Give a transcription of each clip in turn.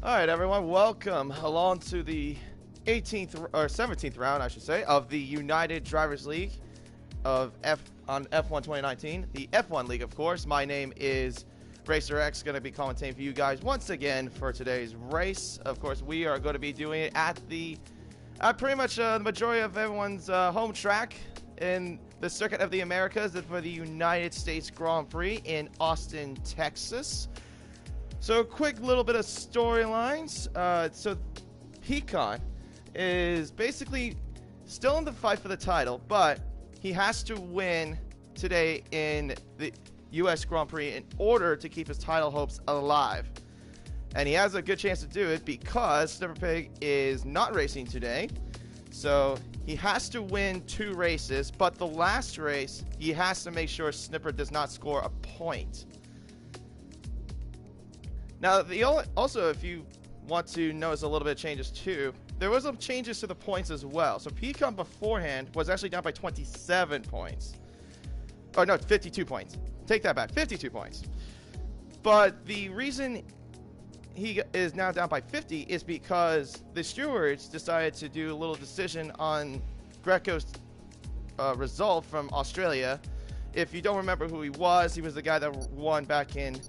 All right, everyone, welcome along to the 18th or 17th round, I should say, of the United Drivers League of F1 2019, the F1 League, of course. My name is Racer X, going to be commentating for you guys once again for today's race. Of course, we are going to be doing it at pretty much the majority of everyone's home track in the Circuit of the Americas for the United States Grand Prix in Austin, Texas. So, quick little bit of storylines. So, Pecan is basically still in the fight for the title, but he has to win today in the U.S. Grand Prix in order to keep his title hopes alive. And he has a good chance to do it because Snipper Pig is not racing today. So, he has to win 2 races, but the last race, he has to make sure Snipper does not score a point. Now, also, if you want to notice a little bit of changes too, there was some changes to the points as well. So Pecan beforehand was actually down by 27 points. Or no, 52 points. Take that back, 52 points. But the reason he is now down by 50 is because the stewards decided to do a little decision on Greco's result from Australia. If you don't remember who he was the guy that won back in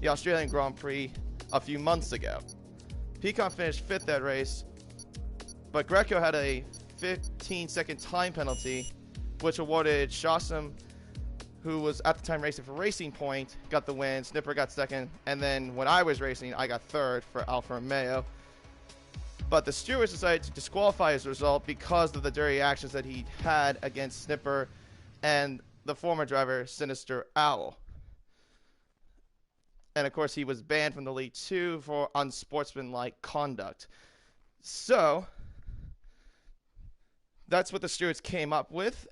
the Australian Grand Prix a few months ago. Pecan finished 5th that race, but Greco had a 15-second time penalty, which awarded Shawsam, who was at the time racing for Racing Point, got the win. Snipper got 2nd, and then when I was racing, I got 3rd for Alfa Romeo. But the stewards decided to disqualify his result because of the dirty actions that he had against Snipper and the former driver, Sinister Owl. And, of course, he was banned from the league, too, for unsportsmanlike conduct. So, that's what the stewards came up with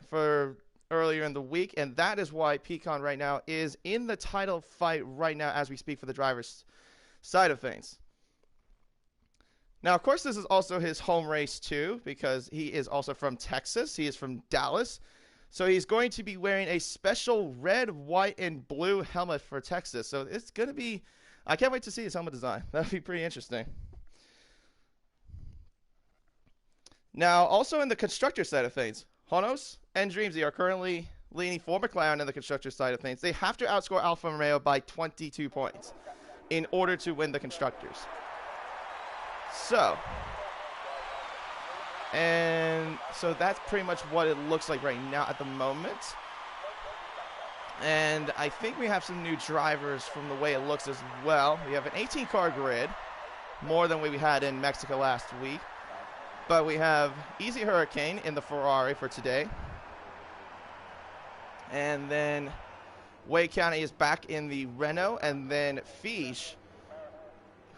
for earlier in the week. And that is why Pecan right now is in the title fight right now as we speak for the driver's side of things. Now, of course, this is also his home race, too, because he is also from Texas. He is from Dallas. So he's going to be wearing a special red, white, and blue helmet for Texas. So it's going to be, I can't wait to see his helmet design. That'll be pretty interesting. Now, also in the constructor side of things, Honos and Dreamsy are currently leading for McLaren in the constructor side of things. They have to outscore Alfa Romeo by 22 points in order to win the constructors. So that's pretty much what it looks like right now at the moment. And I think we have some new drivers from the way it looks as well. We have an 18-car grid, more than we had in Mexico last week. But we have Easy Hurricane in the Ferrari for today. And then Wade County is back in the Renault. And then Fish,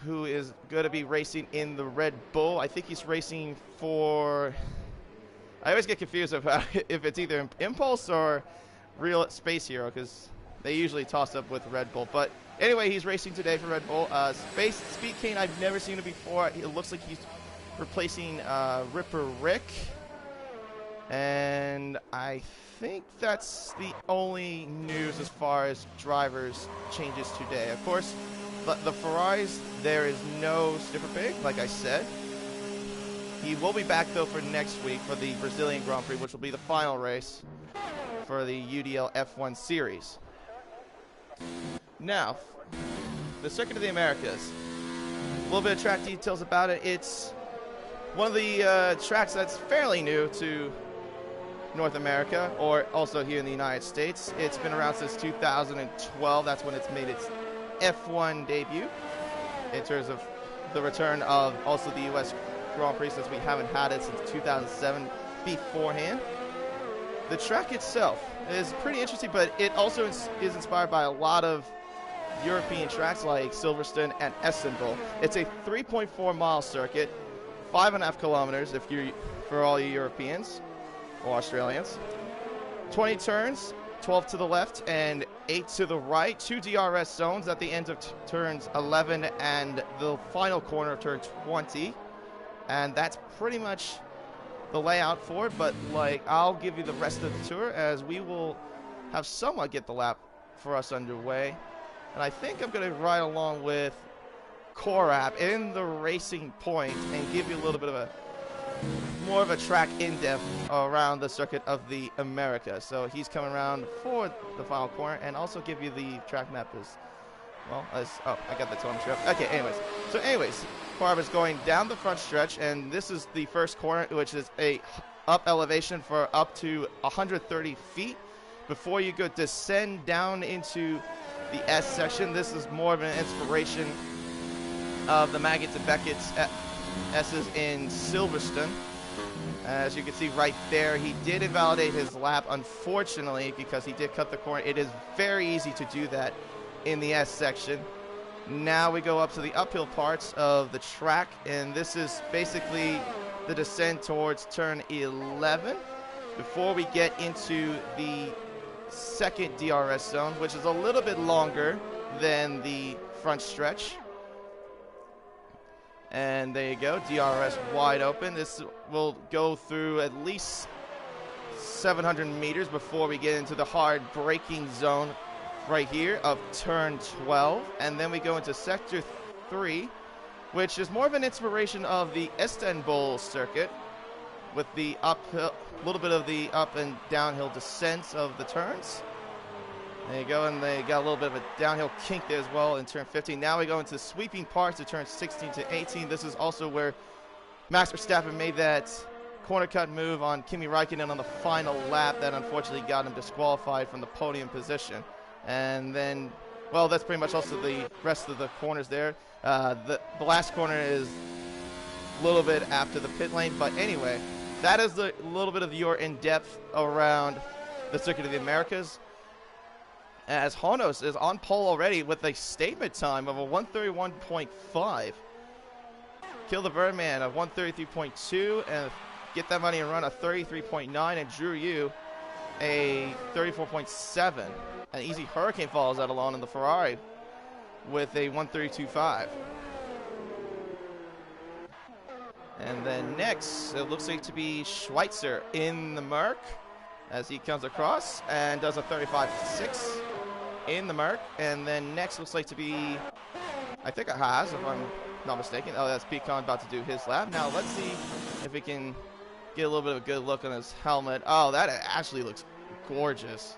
who is going to be racing in the Red Bull. I think he's racing for... I always get confused about if it's either Impulse or Real Space Hero, because they usually toss up with Red Bull. But anyway, he's racing today for Red Bull. Speed Cane, I've never seen him before. It looks like he's replacing Ripper Rick. And I think that's the only news as far as drivers changes today. Of course, the Ferraris, there is no Snipper Pig, like I said. He will be back, though, for next week for the Brazilian Grand Prix, which will be the final race for the UDL F1 Series. Now, the Circuit of the Americas. A little bit of track details about it. It's one of the tracks that's fairly new to North America, or also here in the United States. It's been around since 2012. That's when it's made its F1 debut in terms of the return of also the U.S. Grand Prix, since we haven't had it since 2007 beforehand. The track itself is pretty interesting, but it also is inspired by a lot of European tracks like Silverstone and Essen. It's a 3.4-mile circuit, 5.5 kilometers for all you Europeans or Australians. 20 turns, 12 to the left and 8 to the right. 2 DRS zones at the end of turns 11 and the final corner of turn 20. And that's pretty much the layout for it, but I'll give you the rest of the tour as we will have someone get the lap for us underway. And I think I'm going to ride along with Korab in the Racing Point and give you a little bit of a more of a track in-depth around the circuit of the Americas. So he's coming around for the final corner and also give you the track map as well as, oh, I got the totem trip. Okay, anyways, Korab is going down the front stretch, and this is the first corner, which is a up elevation for up to 130 feet. Before you go descend down into the S section, this is more of an inspiration of the Maggots and Beckett's S's in Silverstone. As you can see right there, he did invalidate his lap, unfortunately, because he did cut the corner. It is very easy to do that in the S section. Now we go up to the uphill parts of the track, and this is basically the descent towards turn 11 before we get into the second DRS zone, which is a little bit longer than the front stretch. And there you go, DRS wide open. This will go through at least 700 meters before we get into the hard braking zone right here of turn 12. And then we go into sector 3, which is more of an inspiration of the Istanbul circuit with the uphill, a little bit of the up and downhill descents of the turns. There you go, and they got a little bit of a downhill kink there as well in turn 15. Now we go into sweeping parts of turn 16 to 18. This is also where Max Verstappen made that corner cut move on Kimi Räikkönen on the final lap that unfortunately got him disqualified from the podium position. And then, well, that's pretty much also the rest of the corners there. The last corner is a little bit after the pit lane, but anyway, that is a little bit of your in-depth around the Circuit of the Americas, as Honos is on pole already with a statement time of a 131.5. Kill the Birdman of 133.2 and Get That Money and Run a 33.9, and Drew Yu a 34.7. An Easy Hurricane follows that along in the Ferrari with a 132.5. And then next, it looks like to be Schweitzer in the Merc as he comes across and does a 35.6 in the Merc. And then next looks like to be, I think a Haas, if I'm not mistaken. Oh, that's Pecan about to do his lap. Now let's see if we can get a little bit of a good look on his helmet. Oh, that actually looks gorgeous.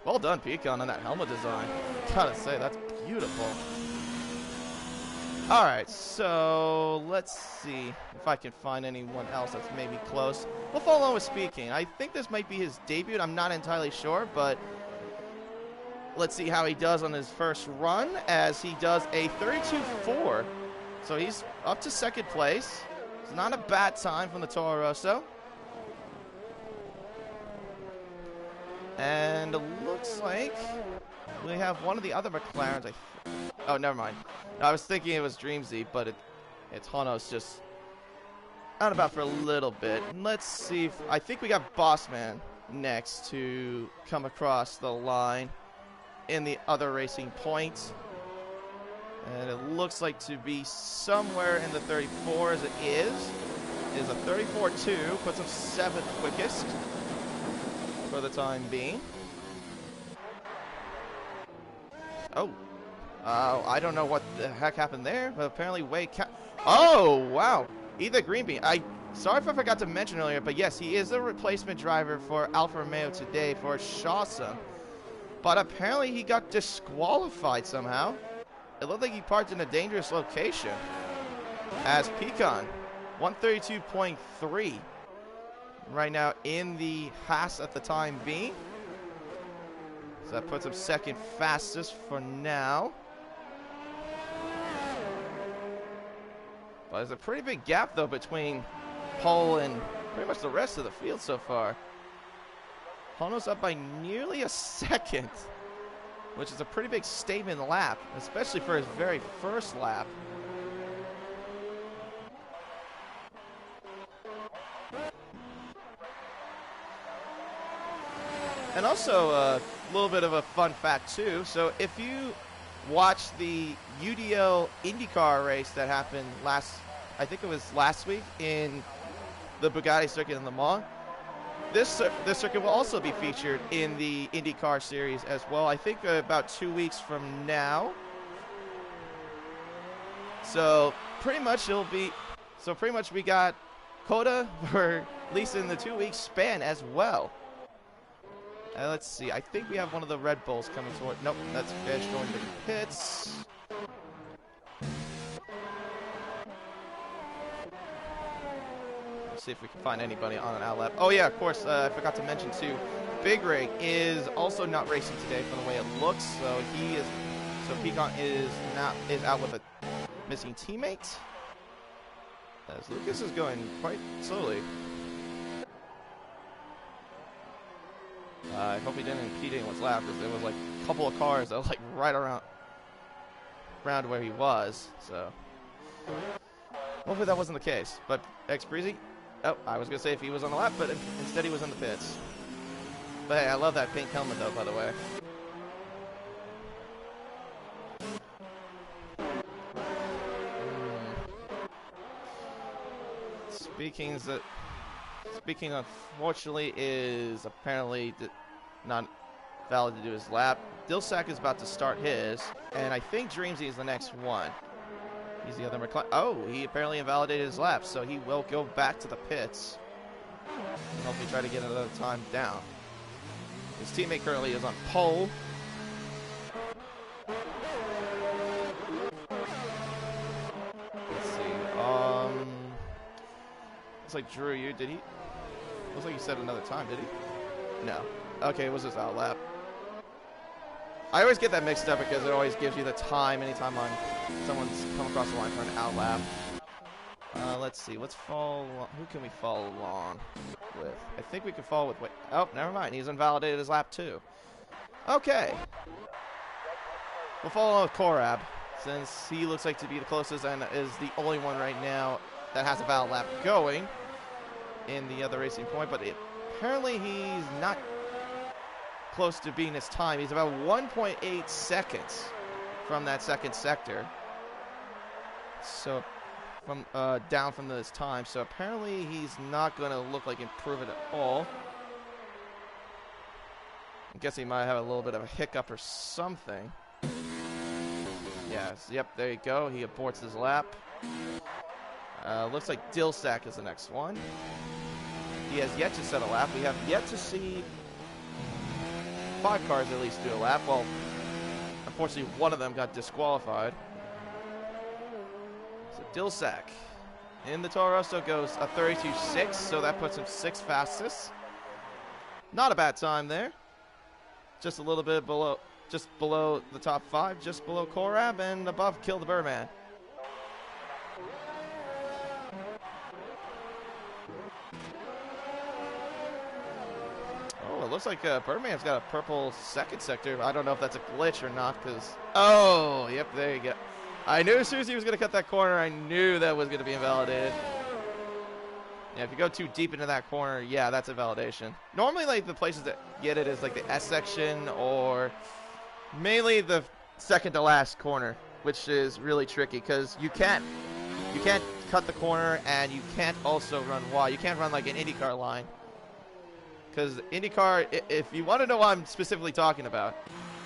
Well done, Pecan, on that helmet design. Gotta say, that's beautiful. All right, so let's see if I can find anyone else that's maybe close. We'll follow on with Speaking. I think this might be his debut. I'm not entirely sure, but let's see how he does on his first run as he does a 32.4. So he's up to second place. It's not a bad time from the Toro Rosso. And it looks like we have one of the other McLarens. Oh, never mind. I was thinking it was Dreamzy, but it's Honos just out about for a little bit. And let's see if, I think we got Bossman next to come across the line in the other Racing Point. And it looks like to be somewhere in the 34 as it is. It is a 34.2, puts him 7th quickest for the time being. Oh. I don't know what the heck happened there, but apparently Wade oh, wow. Either Greenbean. Sorry if I forgot to mention earlier, but yes, he is a replacement driver for Alfa Romeo today for Shawson. But apparently he got disqualified somehow. It looked like he parked in a dangerous location. As Pecan, 132.3 right now in the Haas at the time being. So that puts him second fastest for now. But there's a pretty big gap, though, between pole and pretty much the rest of the field so far. Hono's up by nearly a second, which is a pretty big statement lap, especially for his very first lap. And also a little bit of a fun fact, too. So if you watch the UDL IndyCar race that happened I think it was last week in the Bugatti circuit in Le Mans, this circuit will also be featured in the IndyCar series as well. I think about 2 weeks from now. So pretty much we got quota for at least in the 2 week span as well. Let's see. I think we have one of the Red Bulls coming toward. Nope, that's Fish going to the pits. Let's see if we can find anybody on an outlap. Oh yeah, of course. I forgot to mention too. Big Rig is also not racing today from the way it looks. So Peacock is out with a missing teammate. As Lucas is going quite slowly. I hope he didn't impede anyone's lap, because there was like a couple of cars that were like right around where he was. So hopefully that wasn't the case. But X Breezy, oh, I was gonna say if he was on the lap, but instead he was in the pits. But hey, I love that pink helmet though, by the way. Speaking unfortunately is apparently not valid to do his lap. Dilsack is about to start his, and I think Dreamsy is the next one. He's the other McLaren. Oh, he apparently invalidated his lap, so he will go back to the pits and hopefully try to get another time down. His teammate currently is on pole. Let's see. Looks like Drew, did he? Looks like he said another time, did he? No. Okay, it was his out lap. I always get that mixed up because it always gives you the time anytime someone's come across the line for an out lap. Let's see. Let's follow. Who can we follow along with? I think we can follow with. Wait. Oh, never mind. He's invalidated his lap too. Okay. We'll follow along with Korab, since he looks like to be the closest and is the only one right now that has a valid lap going in the other racing point. But apparently he's not close to being his time. He's about 1.8 seconds from that second sector. So from down from his time. So apparently he's not going to look like improving at all. I guess he might have a little bit of a hiccup or something. Yes, yep, there you go. He aborts his lap. Looks like Dilsack is the next one. He has yet to set a lap. We have yet to see 5 cars at least do a lap. Well, unfortunately, one of them got disqualified. So Dilsack in the Toro Rosso goes a 32.6, so that puts him 6th fastest. Not a bad time there. Just a little bit below, just below the top 5, just below Korab, and above Kill the Birdman. Oh, it looks like Birdman's got a purple second sector. I don't know if that's a glitch or not, because... Oh, yep, there you go. I knew as soon as he was going to cut that corner, I knew that was going to be invalidated. Yeah, if you go too deep into that corner, yeah, that's a validation. Normally, like, the places that get it is, like, the S section or mainly the second to last corner, which is really tricky, because you can't cut the corner, and you can't also run wide. You can't run, like, an IndyCar line. Because IndyCar, if you want to know what I'm specifically talking about,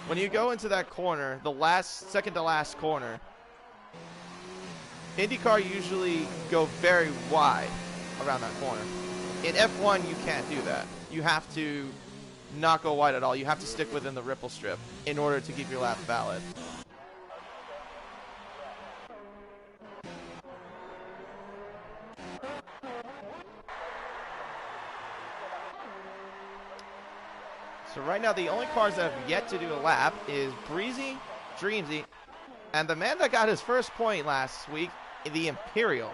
when you go into that corner, the second to last corner, IndyCar usually go very wide around that corner. In F1, you can't do that. You have to not go wide at all. You have to stick within the ripple strip in order to keep your lap valid. So right now, the only cars that have yet to do a lap is Breezy, Dreamsy, and the man that got his first point last week, the Imperial,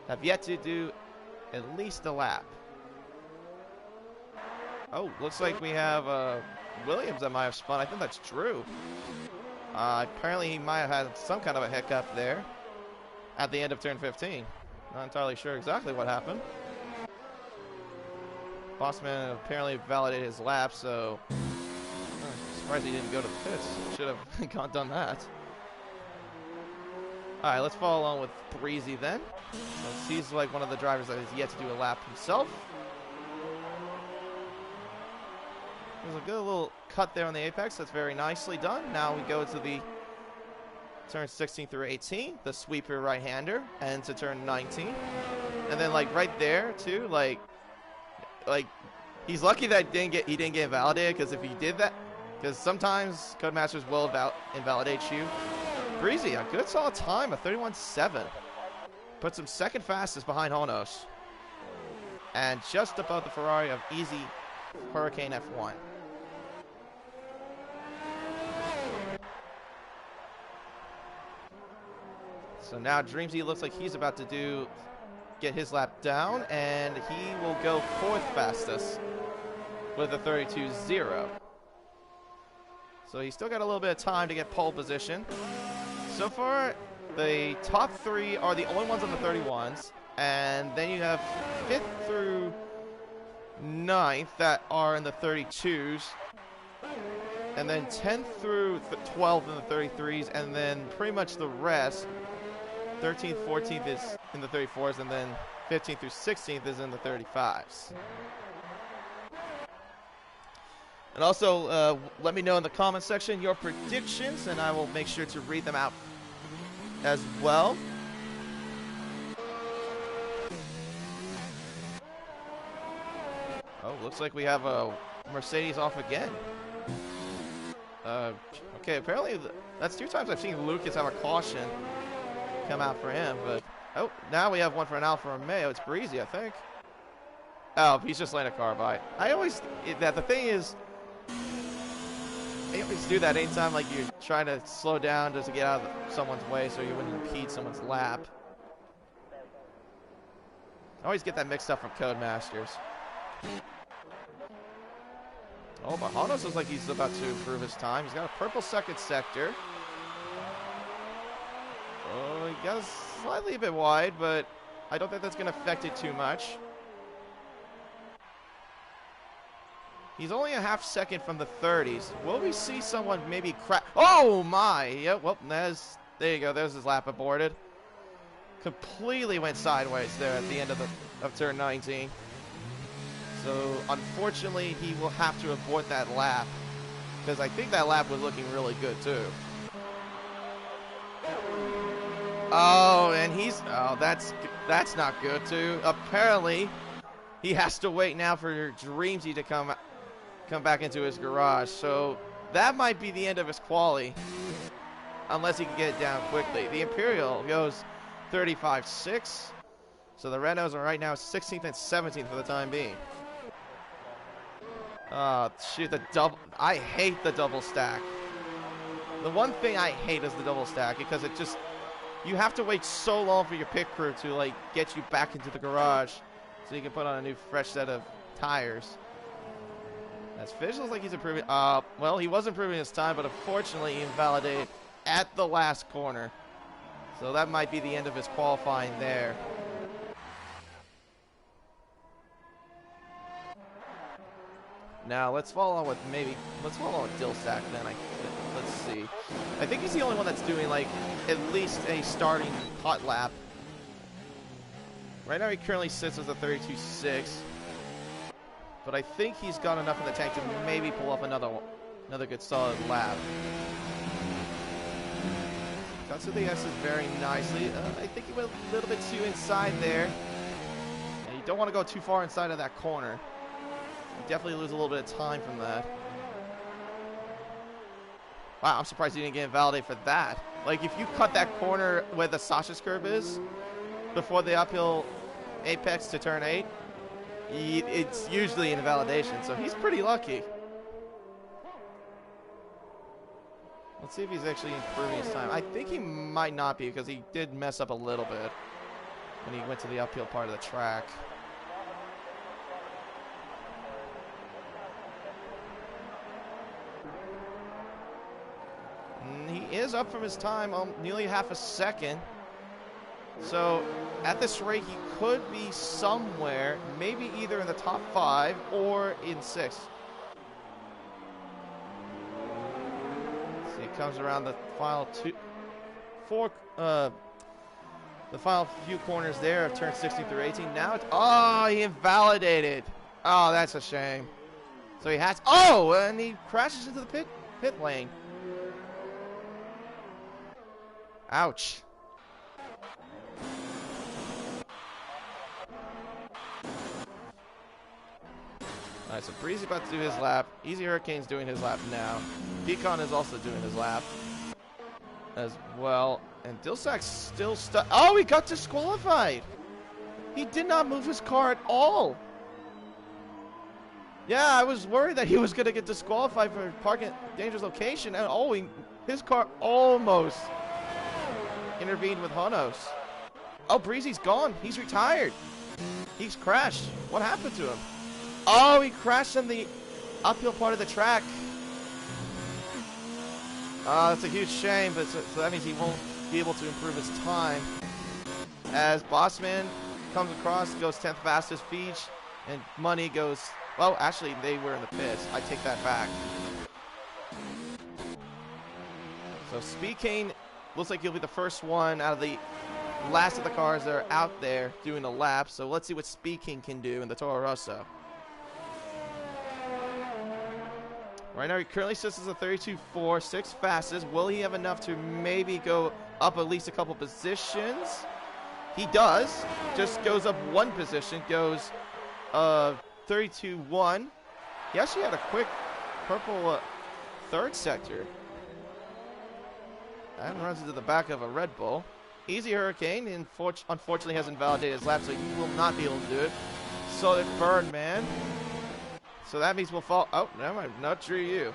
have yet to do at least a lap. Oh, looks like we have Williams that might have spun. I think that's Drew. Apparently, he might have had some kind of a hiccup there at the end of turn 15. Not entirely sure exactly what happened. Bossman apparently validated his lap, so I'm surprised he didn't go to the pits. Should have done that. All right, let's follow along with Breezy then. So he's like one of the drivers that has yet to do a lap himself. There's a good little cut there on the apex. That's very nicely done. Now we go to the turn 16 through 18, the sweeper right-hander, and to turn 19. And then like right there too, like he's lucky that he didn't get invalidated, because if he did that, because sometimes Codemasters will invalidate you. Breezy, a good solid time, a 31.7. Puts him second fastest behind Honos. And just above the Ferrari of Easy Hurricane F1. So now Dreamsy looks like he's about to get his lap down, and he will go fourth fastest with a 32.0. So he's still got a little bit of time to get pole position. So far, the top three are the only ones on the 31s, and then you have 5th through 9th that are in the 32s, and then 10th through 12th in the 33s, and then pretty much the rest, 13th, 14th is in the 34s, and then 15th through 16th is in the 35s. And also, let me know in the comment section your predictions, and I will make sure to read them out as well. Oh, looks like we have a Mercedes off again. Okay, apparently that's 2 times I've seen Lucas have a caution come out for him, but oh, now we have one for an Alfa Romeo. It's Breezy, I think. Oh, he's just letting a car by. The thing is, they always do that anytime like you're trying to slow down just to get out of someone's way so you wouldn't impede someone's lap. I always get that mixed up from Codemasters. Oh, but Honos looks like he's about to improve his time. He's got a purple second sector. Oh, he got slightly a bit wide, but I don't think that's going to affect it too much. He's only a half second from the 30s. Will we see someone maybe crash? Oh my! Yep, well, there you go. There's his lap aborted. Completely went sideways there at the end of turn 19. So unfortunately, he will have to abort that lap, because I think that lap was looking really good too. Oh, and that's not good too. Apparently, he has to wait now for Dreamsy to come back into his garage. So that might be the end of his quali, unless he can get it down quickly. The Imperial goes 35.6. So the Renaults are right now 16th and 17th for the time being. Shoot, I hate the double stack. The one thing I hate is the double stack, because you have to wait so long for your pit crew to like get you back into the garage so you can put on a new fresh set of tires. As Fish looks like he's improving. Well, he was improving his time, but unfortunately he invalidated at the last corner. So that might be the end of his qualifying there. Now let's follow on with Dillsack then. Let's see. I think he's the only one that's doing like at least a starting hot lap. Right now he currently sits as a 32.6, but I think he's got enough in the tank to maybe pull off another good solid lap. Got to the S's very nicely. I think he went a little bit too inside there. And you don't want to go too far inside of that corner. You definitely lose a little bit of time from that. Wow, I'm surprised he didn't get invalidated for that. Like, if you cut that corner where the sausage curve is, before the uphill apex to turn 8, it's usually an invalidation, so he's pretty lucky. Let's see if he's actually improving his time. I think he might not be, because he did mess up a little bit when he went to the uphill part of the track. He is up from his time nearly half a second. So at this rate, he could be somewhere, maybe either in the top 5 or in 6th. See, it comes around the final the final few corners there of turn 16 through 18. Now it's, oh, he invalidated. Oh, that's a shame. So he has, and he crashes into the pit lane. Ouch. Alright, so Breezy about to do his lap. Easy Hurricane's doing his lap now. Pecan is also doing his lap as well. And Dilsak's still stuck. Oh, he got disqualified. He did not move his car at all. Yeah, I was worried that he was going to get disqualified for parking at dangerous location. And oh, his car almost intervened with Honos. Oh, Breezy's gone. He's retired. He's crashed. What happened to him? Oh, he crashed on the uphill part of the track. That's a huge shame, but so that means he won't be able to improve his time. As Bossman comes across, goes 10th fastest, Feige and Money goes... Well, actually, they were in the pits. I take that back. So Speed Cane looks like he'll be the first one out of the last of the cars that are out there doing a lap. So let's see what Speed King can do in the Toro Rosso. Right now, he currently sits as a 32.4, 6th fastest. Will he have enough to maybe go up at least a couple positions? He does. Just goes up one position. Goes 32.1. He actually had a quick purple third sector. And runs into the back of a Red Bull. Easy Hurricane, unfortunately, hasn't validated his lap, so he will not be able to do it. Solid Birdman. So that means we'll fall. Oh, never mind. Not Drew you.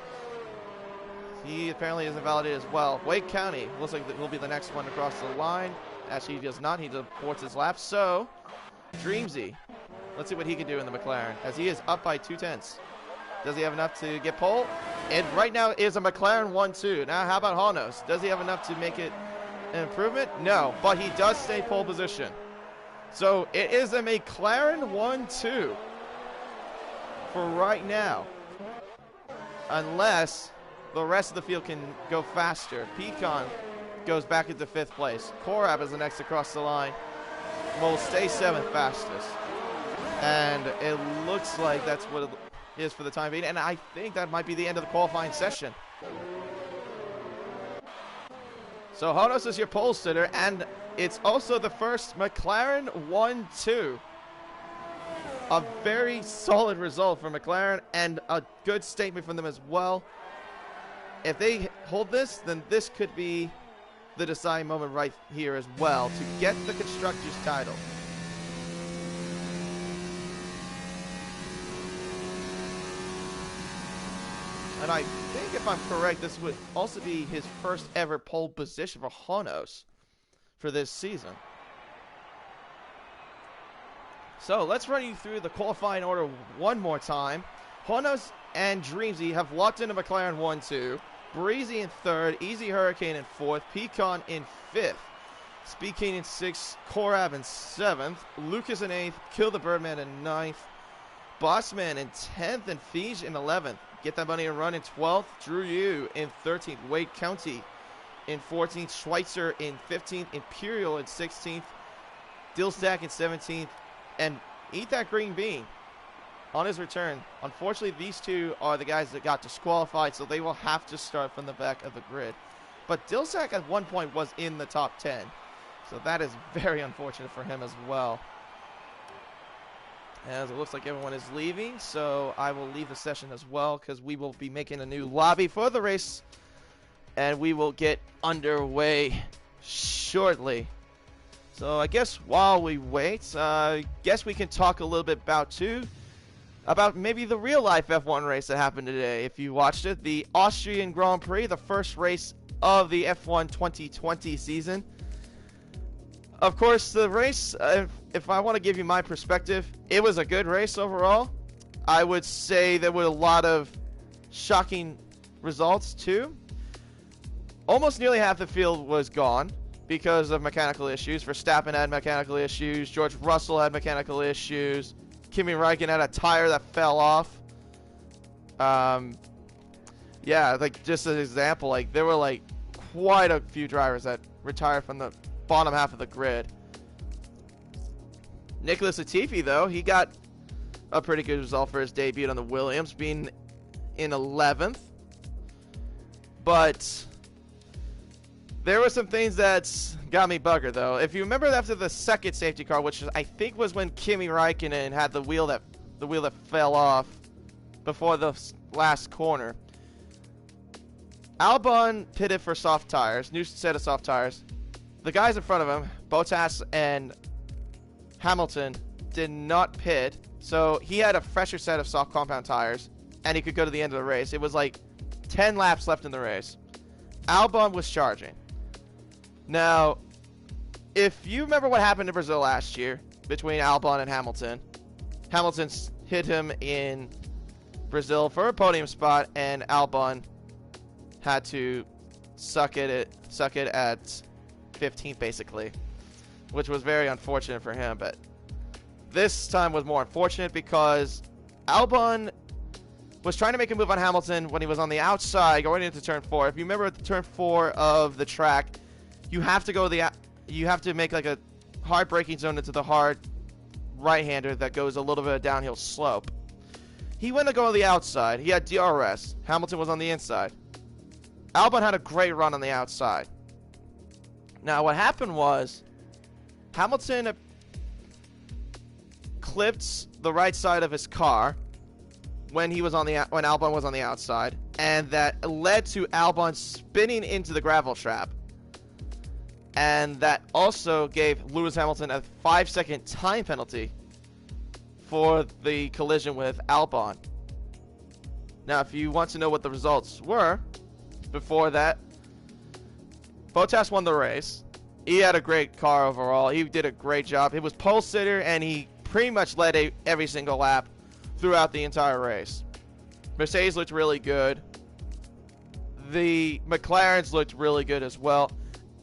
He apparently isn't validated as well. Wake County looks like he'll be the next one across the line. Actually, he does not. He supports his lap. So, Dreamsy. Let's see what he can do in the McLaren, as he is up by 2/10. Does he have enough to get pole? And right now is a McLaren 1-2. Now, how about Honos? Does he have enough to make it an improvement? No, but he does stay pole position. So, it is a McLaren 1-2. For right now, unless the rest of the field can go faster. Pecan goes back into 5th place. Korab is the next across the line. Will stay 7th fastest. And it looks like that's what it is for the time being. And I think that might be the end of the qualifying session. So Honos is your pole sitter, and it's also the first McLaren 1-2. A very solid result for McLaren and a good statement from them as well. If they hold this, then this could be the deciding moment right here as well to get the Constructors' title. And I think, if I'm correct, this would also be his first ever pole position for Honos for this season. So let's run you through the qualifying order one more time. Honos and Dreamsy have locked into McLaren 1-2. Breezy in 3rd. Easy Hurricane in 4th. Pecan in 5th. Speed King in 6th. Korab in 7th. Lucas in 8th. Kill the Birdman in 9th. Bossman in 10th. And Feige in 11th. Get That Money and Run in 12th. Drew Yu in 13th. Wade County in 14th. Schweitzer in 15th. Imperial in 16th. Dilstack in 17th. And Eat That Green Bean on his return. Unfortunately, these two are the guys that got disqualified, so they will have to start from the back of the grid. But Dilsack at one point was in the top 10. So that is very unfortunate for him as well. As it looks like everyone is leaving, so I will leave the session as well, because we will be making a new lobby for the race. And we will get underway shortly. So I guess while we wait, I guess we can talk a little bit about maybe the real life F1 race that happened today. If you watched it, the Austrian Grand Prix, the first race of the F1 2020 season. Of course, the race, if I want to give you my perspective, it was a good race overall. I would say there were a lot of shocking results too. Almost nearly half the field was gone because of mechanical issues. Verstappen had mechanical issues. George Russell had mechanical issues. Kimi Räikkönen had a tire that fell off. Yeah, like just as an example, like there were like quite a few drivers that retired from the bottom half of the grid. Nicholas Latifi, though, he got a pretty good result for his debut on the Williams, being in 11th. But There were some things that got me buggered, though. If you remember after the second safety car, which I think was when Kimi Räikkönen had the wheel that fell off before the last corner, Albon pitted for soft tires, new set of soft tires. The guys in front of him, Bottas and Hamilton, did not pit, so he had a fresher set of soft compound tires, and he could go to the end of the race. It was like 10 laps left in the race. Albon was charging. Now, if you remember what happened in Brazil last year between Albon and Hamilton, Hamilton hit him in Brazil for a podium spot, and Albon had to suck it at 15th, basically, which was very unfortunate for him. But this time was more unfortunate because Albon was trying to make a move on Hamilton when he was on the outside going into turn 4. If you remember at the turn 4 of the track, you have to make like a hard braking zone into the hard right-hander that goes a little bit of downhill slope. He went to go on the outside. He had DRS. Hamilton was on the inside. Albon had a great run on the outside. Now what happened was Hamilton clipped the right side of his car when Albon was on the outside, and that led to Albon spinning into the gravel trap. And that also gave Lewis Hamilton a 5-second time penalty for the collision with Albon. Now, if you want to know what the results were, before that, Bottas won the race. He had a great car overall. He did a great job. He was pole sitter, and he pretty much led every single lap throughout the entire race. Mercedes looked really good. The McLarens looked really good as well,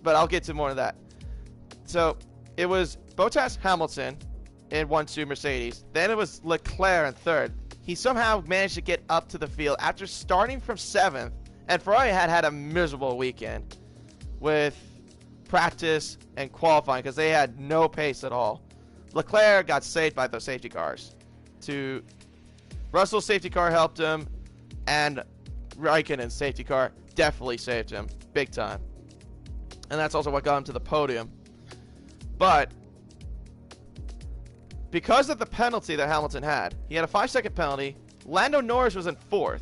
but I'll get to more of that. So it was Bottas, Hamilton in 1-2 Mercedes. Then it was Leclerc in third. He somehow managed to get up to the field after starting from 7th, and Ferrari had a miserable weekend with practice and qualifying because they had no pace at all. Leclerc got saved by those safety cars. Russell's safety car helped him, and Raikkonen's safety car definitely saved him big time. And that's also what got him to the podium. But because of the penalty that Hamilton had, he had a 5-second penalty. Lando Norris was in 4th,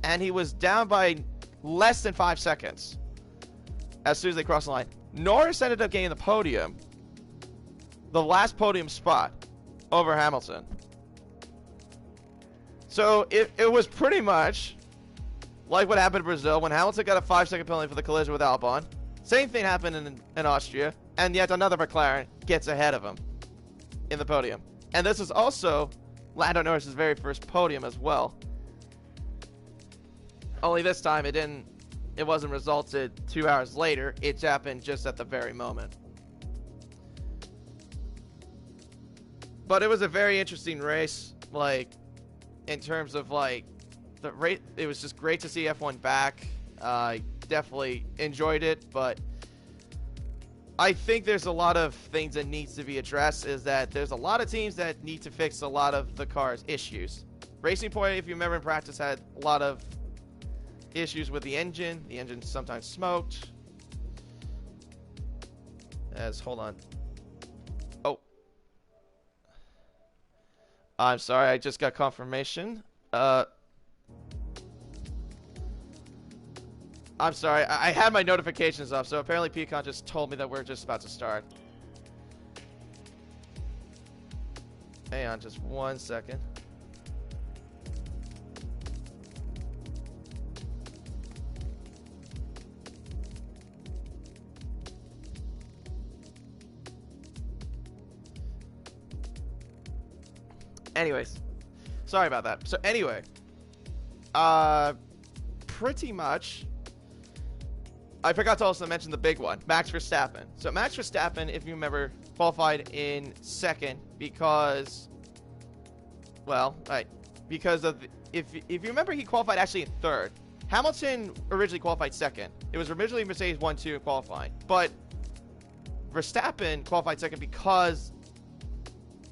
and he was down by less than 5 seconds as soon as they crossed the line. Norris ended up getting the podium, the last podium spot, over Hamilton. So it was pretty much like what happened in Brazil when Hamilton got a 5-second penalty for the collision with Albon. Same thing happened in Austria, and yet another McLaren gets ahead of him in the podium. And this is also Lando Norris' very first podium as well. Only this time it wasn't resulted 2 hours later. It happened just at the very moment. But it was a very interesting race, like, in terms of, like, the rate. It was just great to see F1 back. I definitely enjoyed it, but I think there's a lot of things that needs to be addressed. Is that there's a lot of teams that need to fix a lot of the car's issues. Racing Point, if you remember in practice, had a lot of issues with the engine. The engine sometimes smoked. Hold on. Oh, I'm sorry, I just got confirmation. I'm sorry, I had my notifications off, so apparently Peacon just told me that we're just about to start. Hang on just 1 second. Anyways, sorry about that. So anyway, pretty much, I forgot to also mention the big one, Max Verstappen. So Max Verstappen, if you remember, qualified in 2nd because, well, right, because of if you remember, he qualified actually in 3rd. Hamilton originally qualified 2nd. It was originally Mercedes 1-2 in qualifying, but Verstappen qualified 2nd because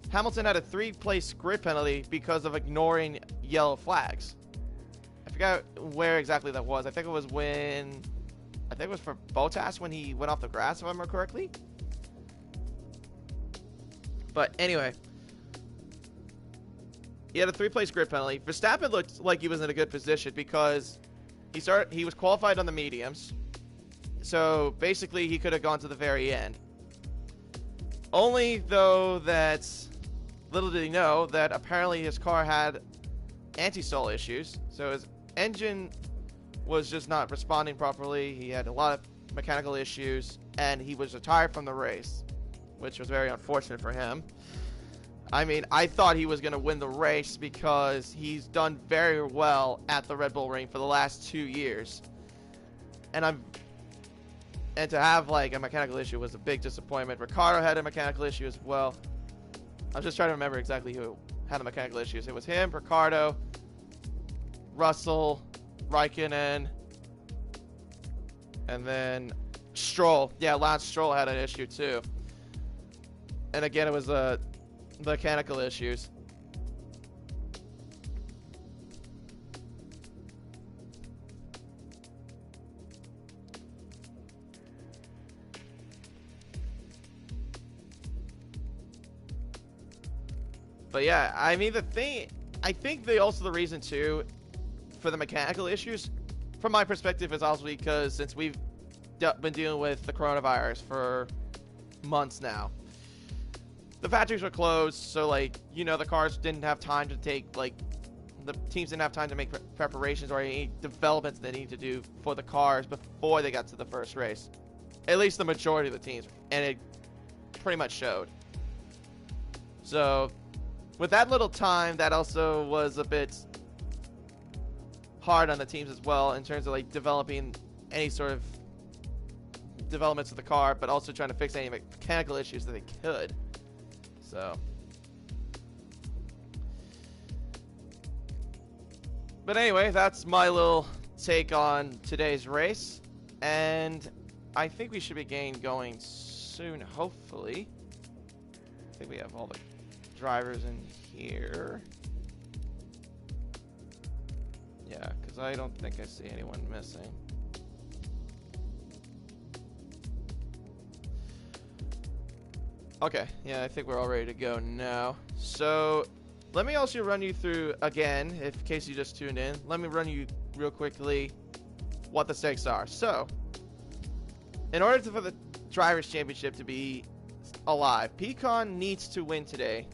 Hamilton had a 3-place grid penalty because of ignoring yellow flags. I forgot where exactly that was. I think it was when a think it was for Bottas when he went off the grass, if I remember correctly. But anyway, he had a 3-place grid penalty. Verstappen looked like he was in a good position because he was qualified on the mediums. So basically he could have gone to the very end. Only though that little did he know that apparently his car had anti-stall issues. So his engine was just not responding properly. He had a lot of mechanical issues and he was retired from the race, which was very unfortunate for him. I mean, I thought he was going to win the race because he's done very well at the Red Bull Ring for the last 2 years. And to have like a mechanical issue was a big disappointment. Ricardo had a mechanical issue as well. I'm just trying to remember exactly who had the mechanical issues. It was him, Ricardo, Russell, Raikkonen, and then Stroll. Yeah, Lance Stroll had an issue too. And again, it was mechanical issues. But yeah, I mean, I think the reason too for the mechanical issues, from my perspective, is also because since we've been dealing with the coronavirus for months now, the factories were closed, so like, you know, the cars didn't have time to take, like, the teams didn't have time to make preparations or any developments they need to do for the cars before they got to the first race. At least the majority of the teams, and it pretty much showed. So with that little time, that also was a bit hard on the teams as well in terms of like developing any sort of developments of the car, but also trying to fix any mechanical issues that they could. So, but anyway, that's my little take on today's race, and I think we should be getting going soon, hopefully. I think we have all the drivers in here. Yeah, because I don't think I see anyone missing. Okay, yeah, I think we're all ready to go now. So, let me also run you through, again, in case you just tuned in, let me run you real quickly what the stakes are. So, in order for the Drivers' Championship to be alive, Pecan needs to win today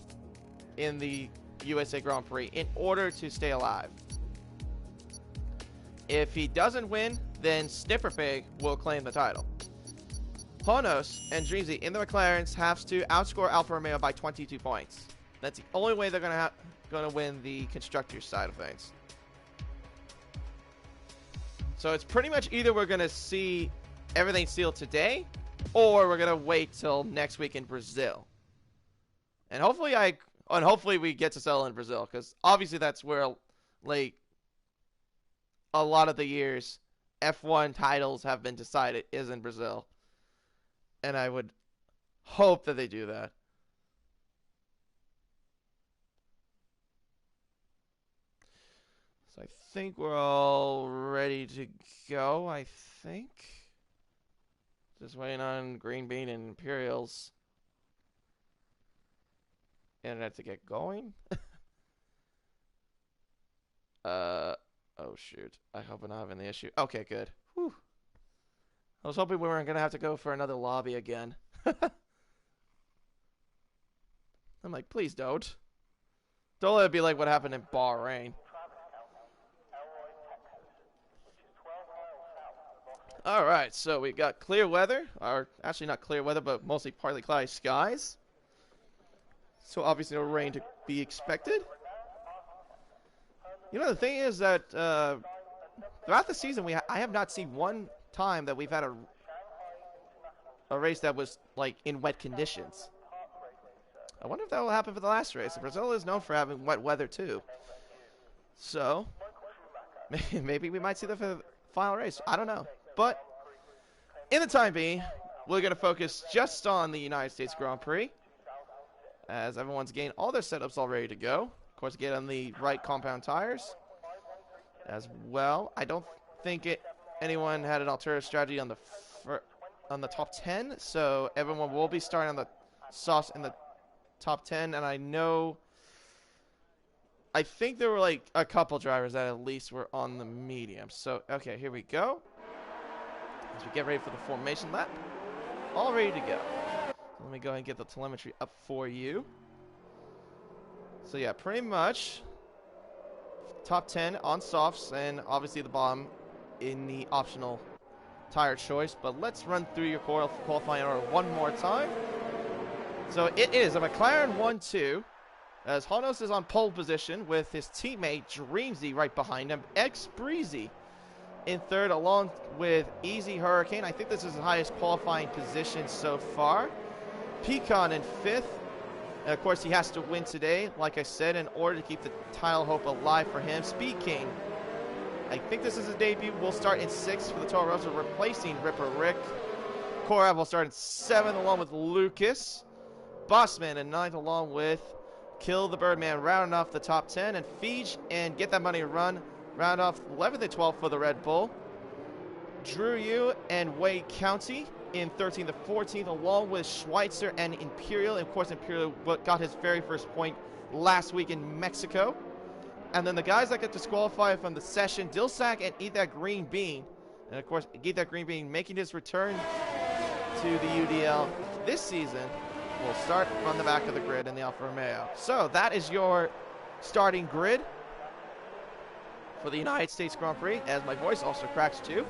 in the USA Grand Prix in order to stay alive. If he doesn't win, then Snipperpig will claim the title. Honos and Dreamsy in the McLarens have to outscore Alfa Romeo by 22 points. That's the only way they're gonna win the constructors side of things. So it's pretty much either we're gonna see everything sealed today, or we're gonna wait till next week in Brazil. And hopefully we get to settle in Brazil, because obviously that's where like a lot of the years F1 titles have been decided is in Brazil. And I would hope that they do that. So I think we're all ready to go, I think. Just waiting on Green Bean and Imperial's internet to get going. Oh shoot. I hope I'm not having the issue. Okay, good. Whew. I was hoping we weren't going to have to go for another lobby again. I'm like, please don't. Don't let it be like what happened in Bahrain. Alright, so we got clear weather. Or actually not clear weather, but mostly partly cloudy skies. So obviously no rain to be expected. You know, the thing is that throughout the season, I have not seen one time that we've had a race that was like in wet conditions. I wonder if that will happen for the last race. Brazil is known for having wet weather too, so maybe we might see that for the final race. I don't know, but in the time being, we're going to focus just on the United States Grand Prix, as everyone's getting all their setups all ready to go. Of course, get on the right compound tires as well. I don't think anyone had an alternative strategy on the top 10. So everyone will be starting on the softs in the top 10, and I think there were like a couple drivers that at least were on the medium. So okay, here we go. As we get ready for the formation lap, all ready to go. So let me go ahead and get the telemetry up for you. So yeah, pretty much top 10 on softs, and obviously the bottom in the optional tire choice. But let's run through your qualifying order one more time. So it is a McLaren 1-2, as Honos is on pole position with his teammate Dreamsy right behind him. Breezy in third, along with Easy Hurricane. I think this is the highest qualifying position so far. Pecan in fifth. And of course, he has to win today, like I said, in order to keep the title hope alive for him. Speed King, I think this is his debut, will start in sixth for the Toro Rosso, replacing Ripper Rick. Korav will start in seventh, along with Lucas. Bossman in ninth, along with Kill the Birdman, rounding off the top 10. And Feige and Get That Money Run, round off 11th and 12th for the Red Bull. Drew Yu and Wade County in 13th to 14th, along with Schweitzer and Imperial. And of course, Imperial got his very first point last week in Mexico. And then the guys that got disqualified from the session, Dilsack and Eat That Green Bean. And of course, Eat That Green Bean making his return to the UDL this season will start on the back of the grid in the Alfa Romeo. So that is your starting grid for the United States Grand Prix, as my voice also cracks too.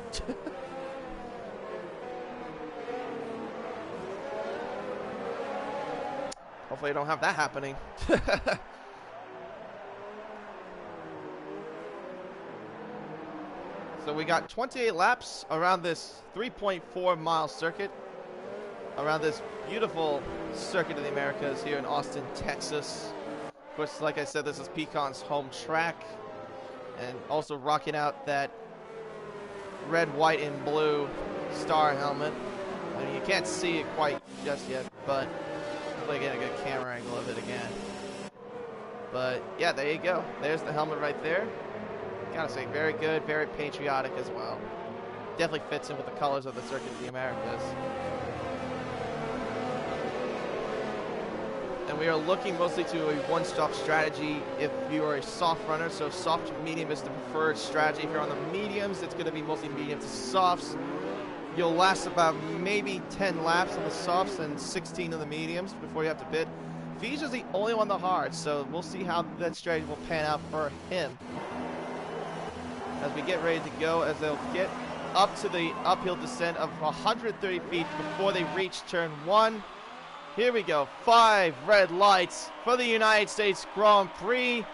Hopefully I don't have that happening. So we got 28 laps around this 3.4 mile circuit, around this beautiful circuit of the Americas here in Austin, Texas. Of course, like I said, this is Pecan's home track, and also rocking out that red, white, and blue star helmet. I mean, you can't see it quite just yet, but hopefully I get a good camera angle of it again. But yeah, there you go. There's the helmet right there. Gotta say, very good, very patriotic as well. Definitely fits in with the colors of the Circuit of the Americas. And we are looking mostly to a one-stop strategy if you are a soft runner. So soft to medium is the preferred strategy. If you're on the mediums, it's going to be mostly medium to softs. You'll last about maybe 10 laps on the softs and 16 on the mediums before you have to pit. Feige is the only one on the hard, so we'll see how that strategy will pan out for him. As we get ready to go, as they'll get up to the uphill descent of 130 feet before they reach turn 1. Here we go, 5 red lights for the United States Grand Prix.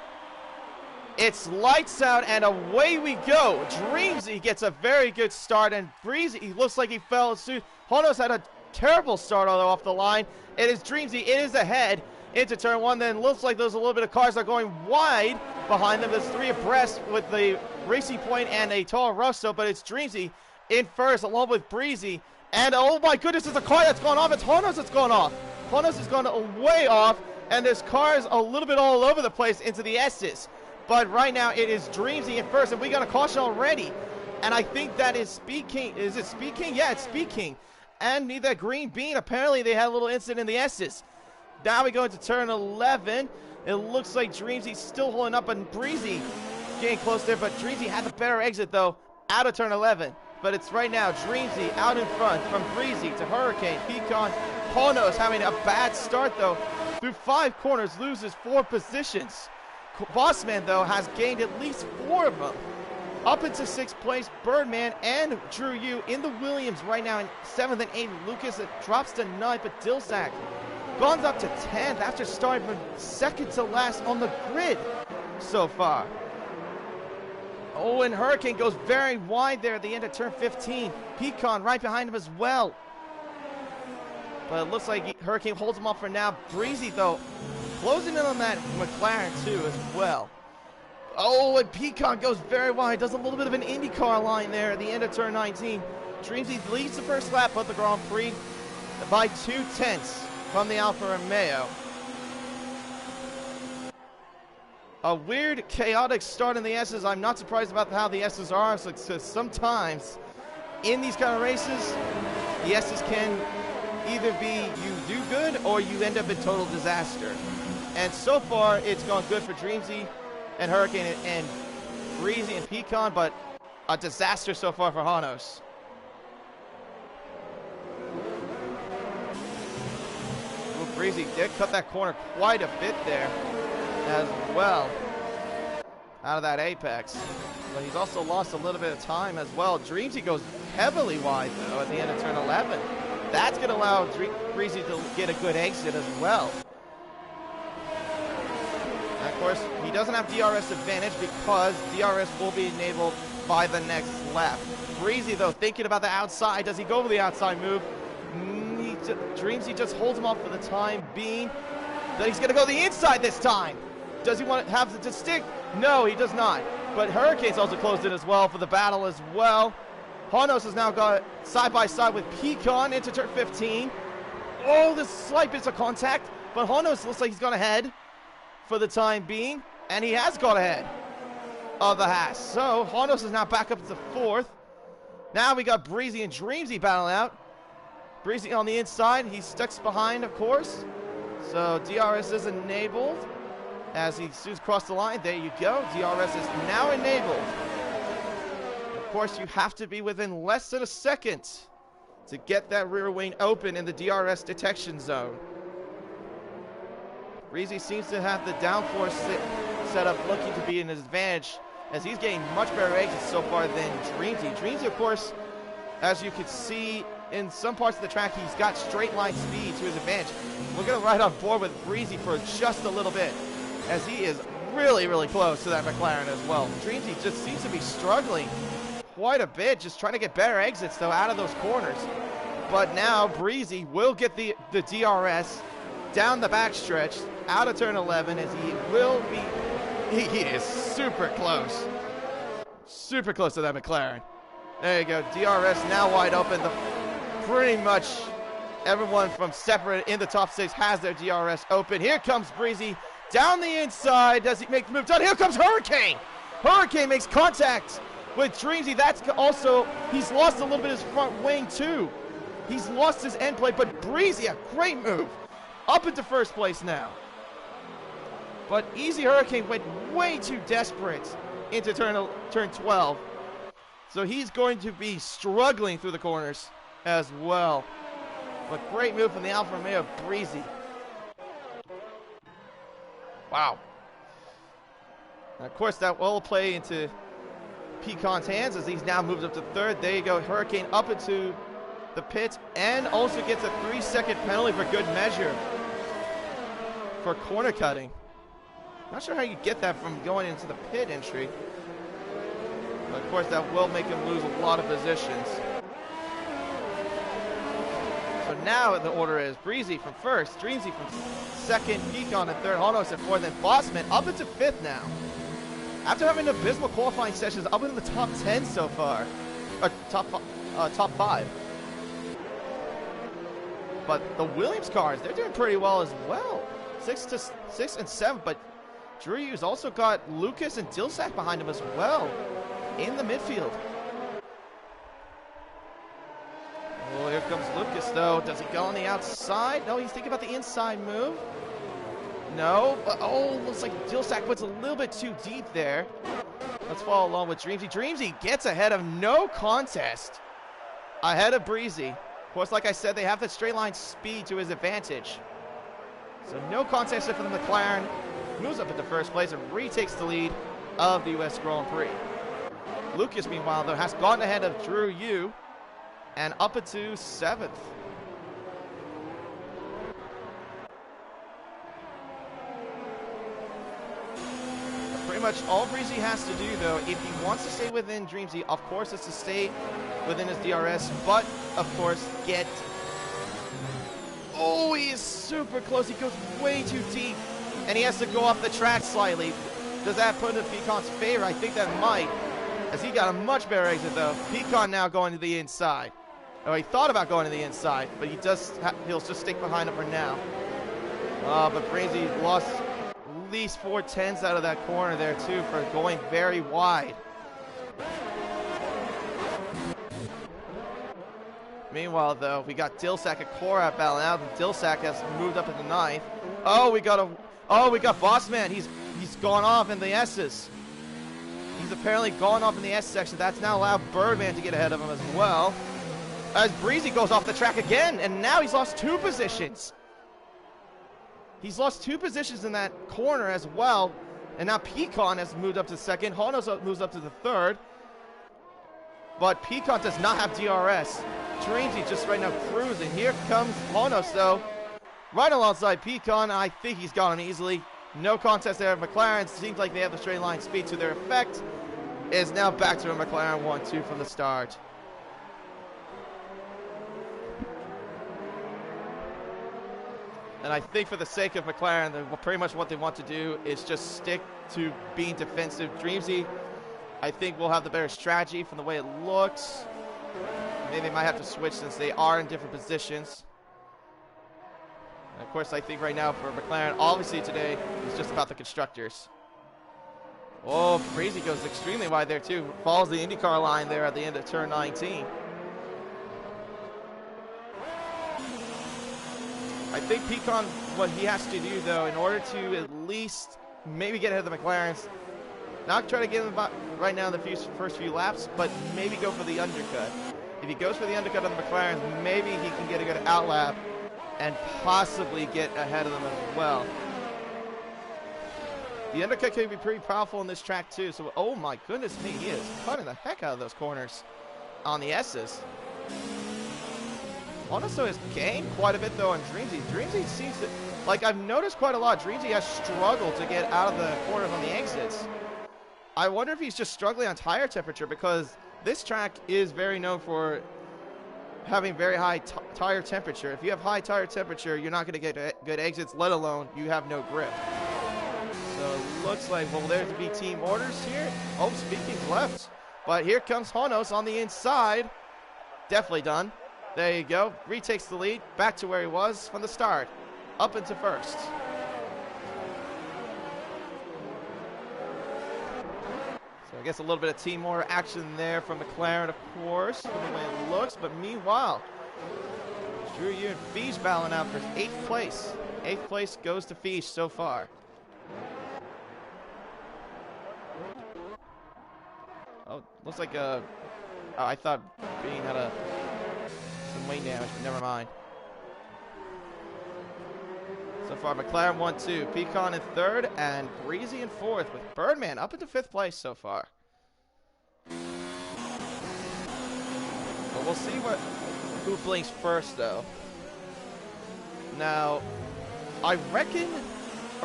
It's lights out and away we go. Dreamsy gets a very good start, and Breezy, he looks like he fell asleep. Honos had a terrible start although off the line. It is Dreamsy, it is ahead into turn 1. Then looks like there's a little bit of cars that are going wide behind them. There's 3 abreast with the Racing Point and a Toro Rosso, but it's Dreamsy in first along with Breezy. And oh my goodness, there's a car that's gone off. It's Honos that's gone off. Honos has gone way off, and there's cars a little bit all over the place into the S's. But right now it is Dreamsy in first, and we got a caution already. And I think that is Speed King. Is it Speed King? Yeah, it's Speed King. And Need That Green Bean. Apparently they had a little incident in the S's. Now we go into turn 11. It looks like Dreamsy's still holding up, and Breezy getting close there. But Dreamsy had the better exit, though, out of turn 11. But it's right now Dreamsy out in front from Breezy to Hurricane, Pecan. Honos having a bad start, though. Through 5 corners, loses 4 positions. Bossman, though, has gained at least 4 of them. Up into 6th place, Birdman and Drew Yu in the Williams right now in 7th and 8th. Lucas drops to 9th, but Dilsack gone up to 10th after starting from 2nd to last on the grid so far. Oh, and Hurricane goes very wide there at the end of turn 15. Pecan right behind him as well. But it looks like Hurricane holds him off for now. Breezy, though, closing in on that McLaren, too, as well. Oh, and Pecan goes very wide. Does a little bit of an IndyCar line there at the end of turn 19. Dreamsy leads the first lap of the Grand Prix by 2/10 from the Alfa Romeo. A weird, chaotic start in the S's. I'm not surprised about how the S's are, because sometimes in these kind of races, the S's can either be you do good or you end up in total disaster. And so far, it's gone good for Dreamsy and Hurricane and Breezy and Pecan, but a disaster so far for Hanos. Ooh, Breezy did cut that corner quite a bit there as well out of that apex. But he's also lost a little bit of time as well. Dreamsy goes heavily wide, though, at the end of turn 11. That's going to allow Breezy to get a good exit as well. And of course, he doesn't have DRS advantage because DRS will be enabled by the next lap. Breezy, though, thinking about the outside. Does he go for the outside move? Dreamsy just holds him off for the time being. Then he's going to go the inside this time. Does he want to have to stick? No, he does not. But Hurricane's also closed in as well for the battle as well. Hanos has now got side by side with Pecan into turn 15. Oh, this slight bits of contact, but Hanos looks like he's gone ahead for the time being, and he has got ahead of the Haas. So Hanos is now back up to fourth. Now we got Breezy and Dreamsy battling out. Breezy on the inside, he sticks behind, of course. So DRS is enabled as he zooms across the line. There you go. DRS is now enabled. Of course, you have to be within less than a second to get that rear wing open in the DRS detection zone. Breezy seems to have the downforce set up looking to be in his advantage as he's getting much better exits so far than Dreamsy. Dreamsy, of course, as you can see in some parts of the track, he's got straight line speed to his advantage. We're going to ride on board with Breezy for just a little bit as he is really, really close to that McLaren as well. Dreamsy just seems to be struggling quite a bit, just trying to get better exits, though, out of those corners. But now Breezy will get the DRS down the backstretch, out of turn 11, as he will be, he is super close to that McLaren. There you go, DRS now wide open. Pretty much everyone from separate in the top 6 has their DRS open. Here comes Breezy down the inside. Does he make the move done? Here comes Hurricane. Hurricane makes contact with Dreamsy. That's also, he's lost a little bit of his front wing too. He's lost his end plate, but Breezy, a great move. Up into first place now. But Easy Hurricane went way too desperate into turn 12. So he's going to be struggling through the corners as well. But great move from the Alfa Romeo Breezy. Wow. And of course, that will play into Pecan's hands as he's now moved up to third. There you go, Hurricane up into the pit and also gets a 3-second penalty for good measure for corner cutting. Not sure how you get that from going into the pit entry. But of course, that will make him lose a lot of positions. So now the order is Breezy from first, Dreamsy from second, Pecan in third, Hanos at fourth, and Bossman up into fifth now. After having abysmal qualifying sessions up into the top 10 so far, or top 5. But the Williams cars, they're doing pretty well as well. 6 and 7, but Drew Hughes also got Lucas and Dilsack behind him as well in the midfield. Oh, here comes Lucas though. Does he go on the outside? No, he's thinking about the inside move. No, but oh, looks like Dilsack puts a little bit too deep there. Let's follow along with Dreamsy. Dreamsy gets ahead of no contest. Ahead of Breezy. Of course, like I said, they have that straight line speed to his advantage. So no contest for the McLaren. Moves up into first place and retakes the lead of the U.S. Grand Prix. Lucas, meanwhile, though, has gone ahead of Drew Yu and up into 7th. Pretty much all Breezy has to do, though, if he wants to stay within Dreamsy, of course, is to stay within his DRS, but, of course, get... Oh, he is super close. He goes way too deep. And he has to go off the track slightly. Does that put in Pecan's favor? I think that might, as he got a much better exit though. Pecan now going to the inside. Oh, he thought about going to the inside, but he'll just stick behind him for now. But Breezy lost at least 4/10 out of that corner there too for going very wide. Meanwhile, though, we got Dilsack and Korat battling out. And Dilsack has moved up into 9th. Oh, we got Bossman. He's gone off in the S's. He's apparently gone off in the S section. That's now allowed Birdman to get ahead of him as well. As Breezy goes off the track again, and now he's lost 2 positions. He's lost 2 positions in that corner as well. And now Pecan has moved up to 2nd. Honos moves up to the 3rd. But Pecan does not have DRS. Dreamsy just right now cruising. Here comes Honos, though. Right alongside Pecan. I think he's got him easily. No contest there. McLaren seems like they have the straight line speed to their effect. Is now back to a McLaren 1-2 from the start. And I think for the sake of McLaren, pretty much what they want to do is just stick to being defensive. Dreamsy, I think, will have the better strategy from the way it looks. Maybe they might have to switch since they are in different positions. And of course, I think right now for McLaren, obviously today, it's just about the constructors. Oh, Breezy goes extremely wide there too. Follows the IndyCar line there at the end of turn 19. I think Pecan, what he has to do, though, in order to at least maybe get ahead of the McLarens, not try to get them right now in the first few laps, but maybe go for the undercut. If he goes for the undercut on the McLarens, maybe he can get a good outlap and possibly get ahead of them as well. The undercut can be pretty powerful in this track, too. So, oh my goodness me, he is cutting the heck out of those corners on the S's. Honestly, has gained quite a bit, though, on Dreamsy. Dreamsy seems to, like, I've noticed quite a lot. Dreamsy has struggled to get out of the corners on the exits. I wonder if he's just struggling on tire temperature, because this track is very known for having very high tire temperature. If you have high tire temperature, you're not going to get good exits, let alone you have no grip. So it looks like, well, there's be team orders here. Oh, speaking's left. But here comes Honos on the inside. Definitely done. There you go. Retakes the lead. Back to where he was from the start. Up into first. So I guess a little bit of team order action there from McLaren, of course, from the way it looks. But meanwhile, Drew Yu and Feige battling out for 8th place. 8th place goes to Feige so far. Oh, looks like I thought Bean had some weight damage, but never mind. So far, McLaren 1-2, Pecan in 3rd, and Breezy in 4th, with Birdman up into 5th place so far. But we'll see who blinks first, though. Now, I reckon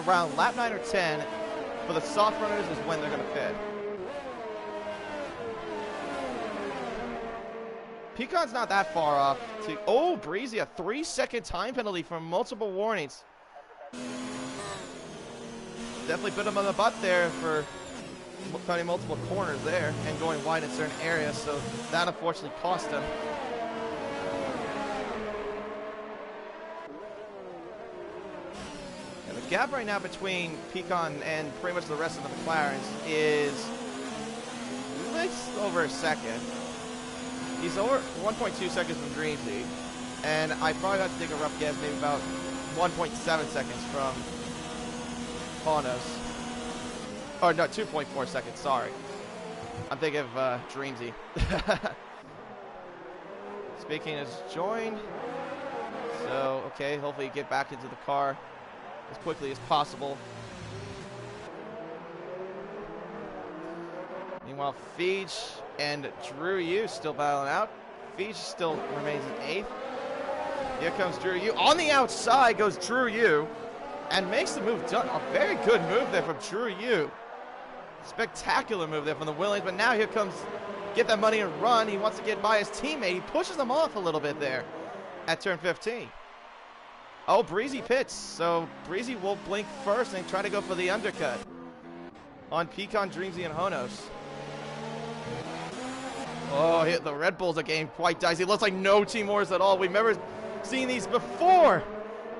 around lap 9 or 10, for the soft runners is when they're going to pit. Pecan's not that far off. Oh, Breezy, a 3-second time penalty for multiple warnings. Definitely bit him on the butt there for cutting multiple corners there and going wide in certain areas, so that unfortunately cost him. And the gap right now between Pecan and pretty much the rest of the McLarens is over a second. He's over 1.2 seconds from Dreamsy, and I probably have to take a rough guess, maybe about 1.7 seconds from Honos. Oh, no, 2.4 seconds, sorry. I'm thinking of Dreamsy. Speaking is joined. So, okay, hopefully get back into the car as quickly as possible. Meanwhile, Feige and Drew Yu still battling out. Feige still remains in 8th. Here comes Drew Yu. On the outside goes Drew Yu and makes the move done. A very good move there from Drew Yu. Spectacular move there from the Williams, but now here comes get that money and run. He wants to get by his teammate. He pushes him off a little bit there at turn 15. Oh, Breezy pits, so Breezy will blink first and try to go for the undercut on Pecan, Dreamsy, and Honos. Oh, the Red Bulls are getting quite dicey. It looks like no team wars at all. We've never seen these before.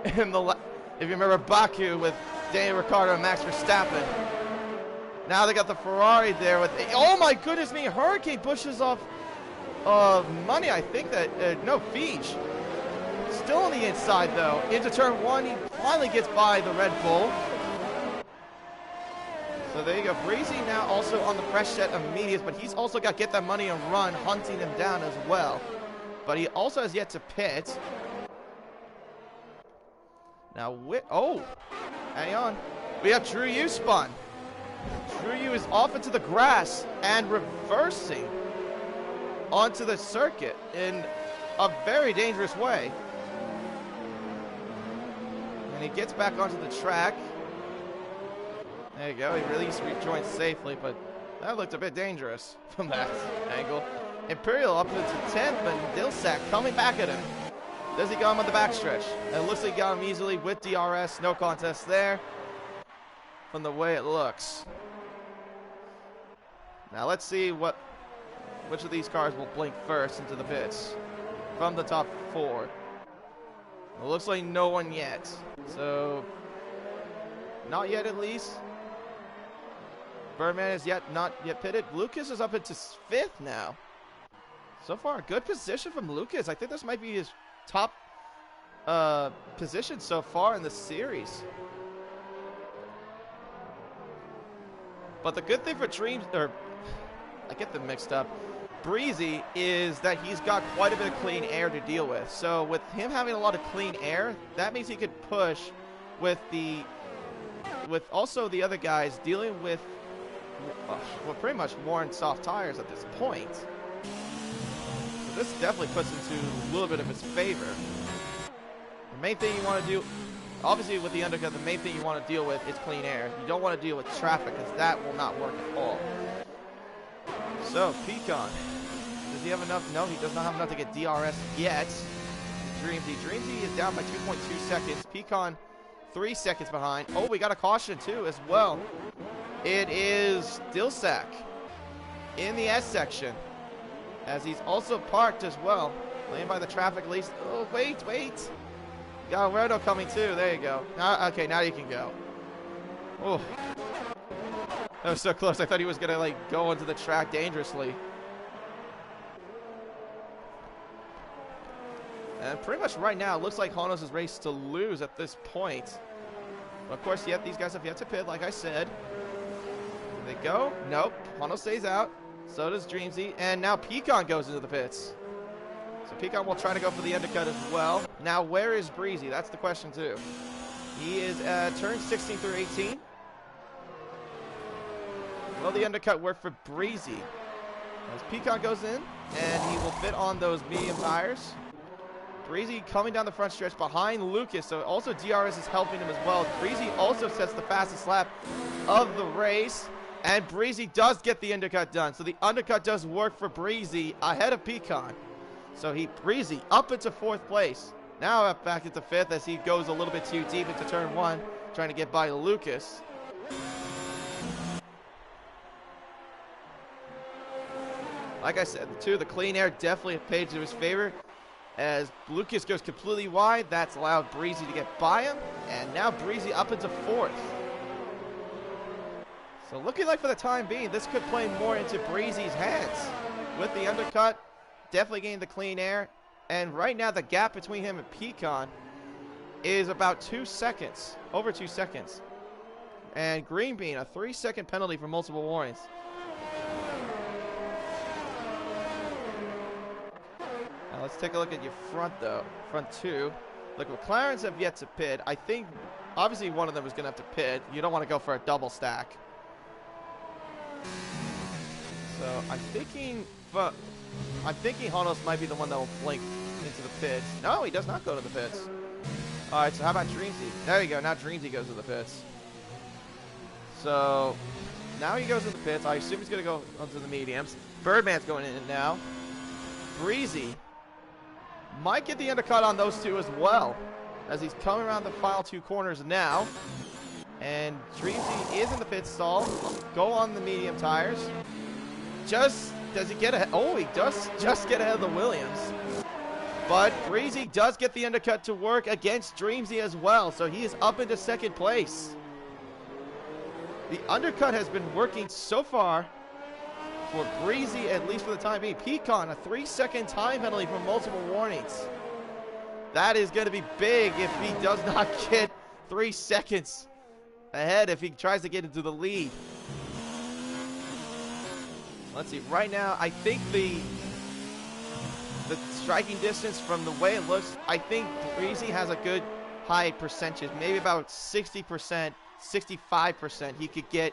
If you remember Baku with Daniel Ricciardo and Max Verstappen. Now they got the Ferrari there with, oh my goodness me, Hurricane pushes off of money. I think that, no, Feige. Still on the inside, though. Into turn one, he finally gets by the Red Bull. So there you go. Breezy now also on the fresh set of medias, but he's also got Get That Money and Run hunting him down as well. But he also has yet to pit. Now, oh, hang on. We have Drew Yu spun. Drew Yu is off into the grass and reversing onto the circuit in a very dangerous way. And he gets back onto the track. There you go. He rejoins safely, but that looked a bit dangerous from that angle. Imperial up into 10th, but Dilsack coming back at him. Does he got him on the backstretch? And it looks like he got him easily with DRS. No contest there from the way it looks. Now let's see which of these cars will blink first into the pits from the top four. It looks like no one yet. So, not yet at least. Birdman is not yet pitted. Lucas is up into 5th now. So far, a good position from Lucas. I think this might be his top position so far in the series. But the good thing for I get them mixed up. Breezy is that he's got quite a bit of clean air to deal with. So with him having a lot of clean air, that means he could push with also the other guys dealing with well, pretty much worn soft tires at this point. So this definitely puts him to a little bit of his favor. The main thing you want to do, obviously with the undercut, the main thing you want to deal with is clean air. You don't want to deal with traffic because that will not work at all. So, Pecan. Does he have enough? No, he does not have enough to get DRS yet. Dreamsy. Dreamsy is down by 2.2 seconds. Pecan, 3 seconds behind. Oh, we got a caution too as well. It is Dilsack in the S section, as he's also parked as well. Laying by the traffic least. Oh, wait. Got Alberto coming too. There you go. Now, okay, now you can go. Oh. That was so close. I thought he was going to, go onto the track dangerously. And pretty much right now, it looks like Honos' race to lose at this point. But of course, these guys have yet to pit, like I said. They go. Nope. Hono stays out. So does Dreamsy. And now Pecan goes into the pits. So Pecan will try to go for the undercut as well. Now, where is Breezy? That's the question, too. He is turn 16 through 18. Will the undercut work for Breezy? As Pecan goes in, and he will fit on those medium tires. Breezy coming down the front stretch behind Lucas, so also DRS is helping him as well. Breezy also sets the fastest lap of the race, and Breezy does get the undercut done. So the undercut does work for Breezy ahead of Pecan. So Breezy up into 4th place. Now up back into 5th as he goes a little bit too deep into turn 1, trying to get by Lucas. Like I said, the clean air definitely paid to his favor. As Lucas goes completely wide, that's allowed Breezy to get by him. And now Breezy up into 4th. So looking like for the time being, this could play more into Breezy's hands. With the undercut, definitely getting the clean air. And right now the gap between him and Pecan is about 2 seconds. Over 2 seconds. And Green Bean, a 3-second penalty for multiple warnings. Now let's take a look at your front, though. Front 2. Look, McLarens have yet to pit. I think, obviously, one of them is going to have to pit. You don't want to go for a double stack. So I'm thinking Honos might be the one that will blink into the pits. No, he does not go to the pits. All right, so how about Dreamsy? There you go. Now Dreamsy goes to the pits. So now he goes to the pits. I assume he's going to go onto the mediums. Birdman's going in now. Breezy might get the undercut on those two as well, as he's coming around the final 2 corners now. And Dreamsy is in the pit stall. Go on the medium tires. Does he get ahead? Oh, he does just get ahead of the Williams. But Breezy does get the undercut to work against Dreamsy as well, so he is up into 2nd place. The undercut has been working so far for Breezy, at least for the time being. Pecan, a 3-second time penalty for multiple warnings. That is going to be big if he does not get 3 seconds ahead if he tries to get into the lead. Let's see. Right now, I think the striking distance from the way it looks, I think Breezy has a good high percentage. Maybe about 60%, 65% he could get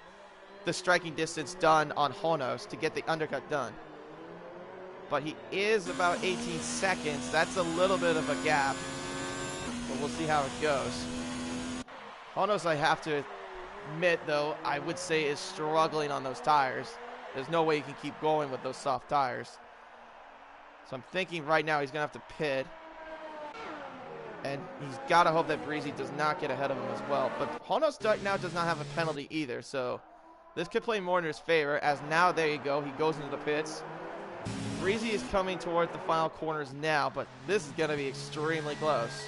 the striking distance done on Honos to get the undercut done. But he is about 18 seconds. That's a little bit of a gap. But we'll see how it goes. Honos, I have to admit, though, I would say is struggling on those tires. There's no way he can keep going with those soft tires. So I'm thinking right now he's going to have to pit. And he's got to hope that Breezy does not get ahead of him as well. But Honos now does not have a penalty either. So this could play more in his favor, as now, there you go, he goes into the pits. Breezy is coming towards the final corners now, but this is going to be extremely close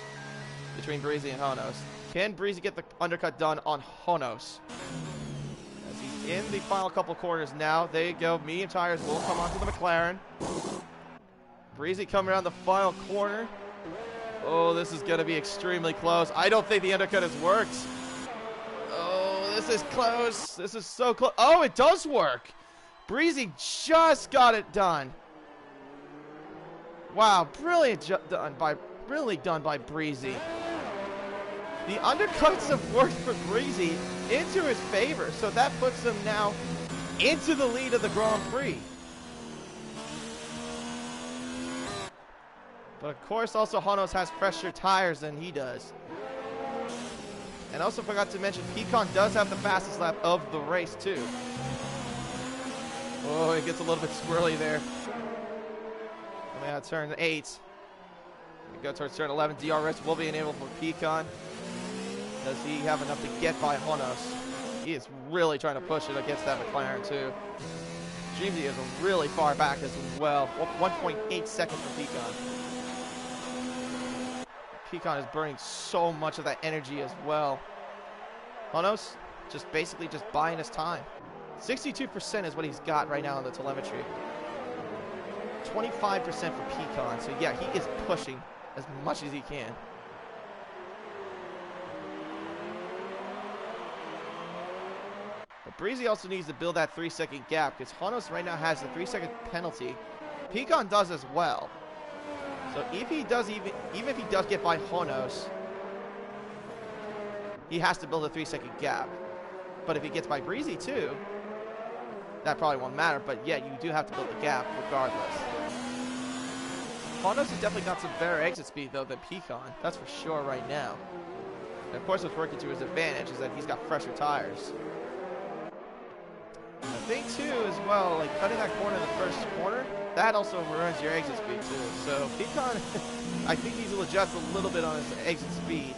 between Breezy and Honos. Can Breezy get the undercut done on Honos? As he's in the final couple corners now. There you go. Medium tires will come onto the McLaren. Breezy coming around the final corner. Oh, this is going to be extremely close. I don't think the undercut has worked. Oh, this is close. This is so close. Oh, it does work. Breezy just got it done. Wow, brilliant done by Breezy. The undercuts have worked for Breezy into his favor, so that puts him now into the lead of the Grand Prix. But of course, also Honos has fresher tires than he does. And also forgot to mention, Pecan does have the fastest lap of the race too. Oh, it gets a little bit squirrely there. Coming out of turn 8. We go towards turn 11. DRS will be enabled for Pecan. Does he have enough to get by Honos? He is really trying to push it against that McLaren too. Dreamsy is really far back as well. 1.8 seconds for Pecan. Pecan is burning so much of that energy as well. Honos just basically just buying his time. 62% is what he's got right now in the telemetry. 25% for Pecan. So yeah, he is pushing as much as he can. But Breezy also needs to build that 3-second gap, because Honos right now has a 3-second penalty. Pecan does as well. So if he does, even if he does get by Honos, he has to build a 3-second gap. But if he gets by Breezy too, that probably won't matter. But yeah, you do have to build the gap regardless. Honos has definitely got some better exit speed though than Pecan. That's for sure right now. And of course, what's working to his advantage is that he's got fresher tires. The thing too as well, like cutting that corner in the first corner, that also ruins your exit speed too. So Pecan, I think needs to adjust a little bit on his exit speed.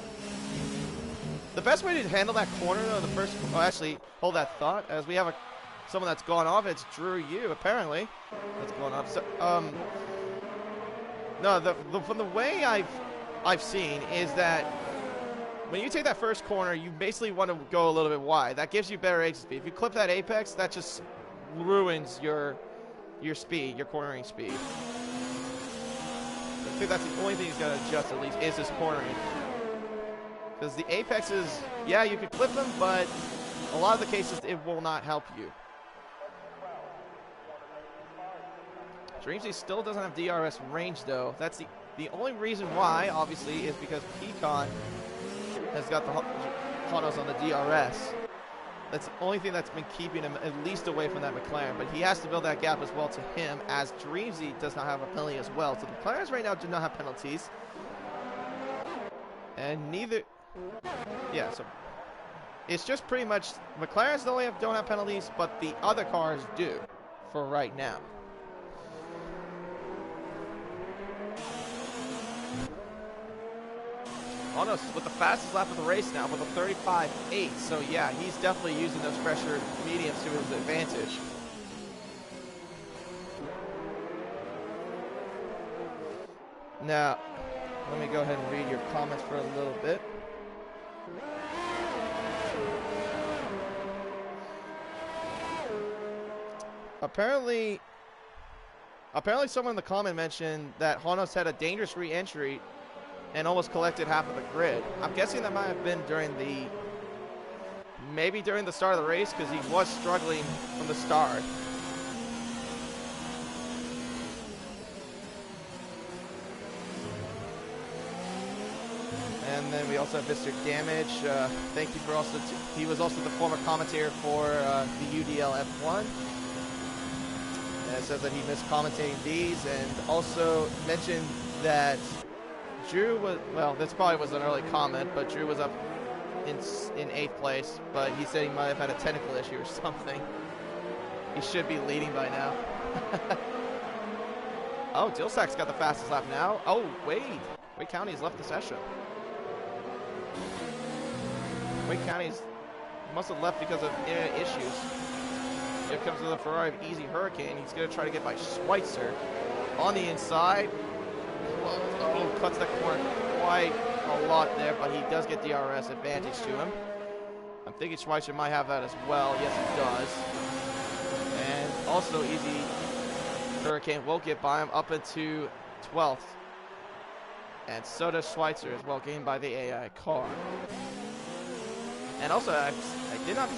The best way to handle that corner though, the first, oh actually, hold that thought, as we have someone that's gone off. It's Drew Yu apparently that's gone off. So no, from the way I've seen is that when you take that first corner, you basically want to go a little bit wide. That gives you better exit speed. If you clip that apex, that just ruins your speed, your cornering speed. I think that's the only thing he's got to adjust at least is his cornering. Because the apexes, yeah, you could clip them, but a lot of the cases it will not help you. Dreamsy still doesn't have DRS range though. That's the only reason why, obviously, is because Pecan has got the Honos on the DRS. That's the only thing that's been keeping him at least away from that McLaren. But he has to build that gap as well to him, as Dreamsy does not have a penalty as well. So the McLarens right now do not have penalties. And neither... Yeah, so... It's just pretty much... McLarens don't have penalties, but the other cars do for right now. Honos with the fastest lap of the race now with a 35.8. So yeah, he's definitely using those fresher mediums to his advantage. Now, let me go ahead and read your comments for a little bit. Apparently someone in the comment mentioned that Honos had a dangerous re-entry and almost collected half of the grid. I'm guessing that might have been maybe during the start of the race, because he was struggling from the start. And then we also have Mr. Damage. Thank you for he was also the former commentator for the UDL F1. And it says that he missed commentating these, and also mentioned that Drew was, well, this probably was an early comment, but Drew was up in 8th place, but he said he might have had a technical issue or something. He should be leading by now. Oh, Dilsak's got the fastest lap now. Oh, Wade County's left the session. Wade County's must have left because of internet issues. Here comes the Ferrari of Easy Hurricane. He's going to try to get by Schweitzer on the inside. Oh, cuts that corner quite a lot there, but he does get DRS advantage to him. I'm thinking Schweitzer might have that as well. Yes, he does. And also Easy Hurricane will get by him up into 12th. And so does Schweitzer as well, gained by the AI car. And also, I did not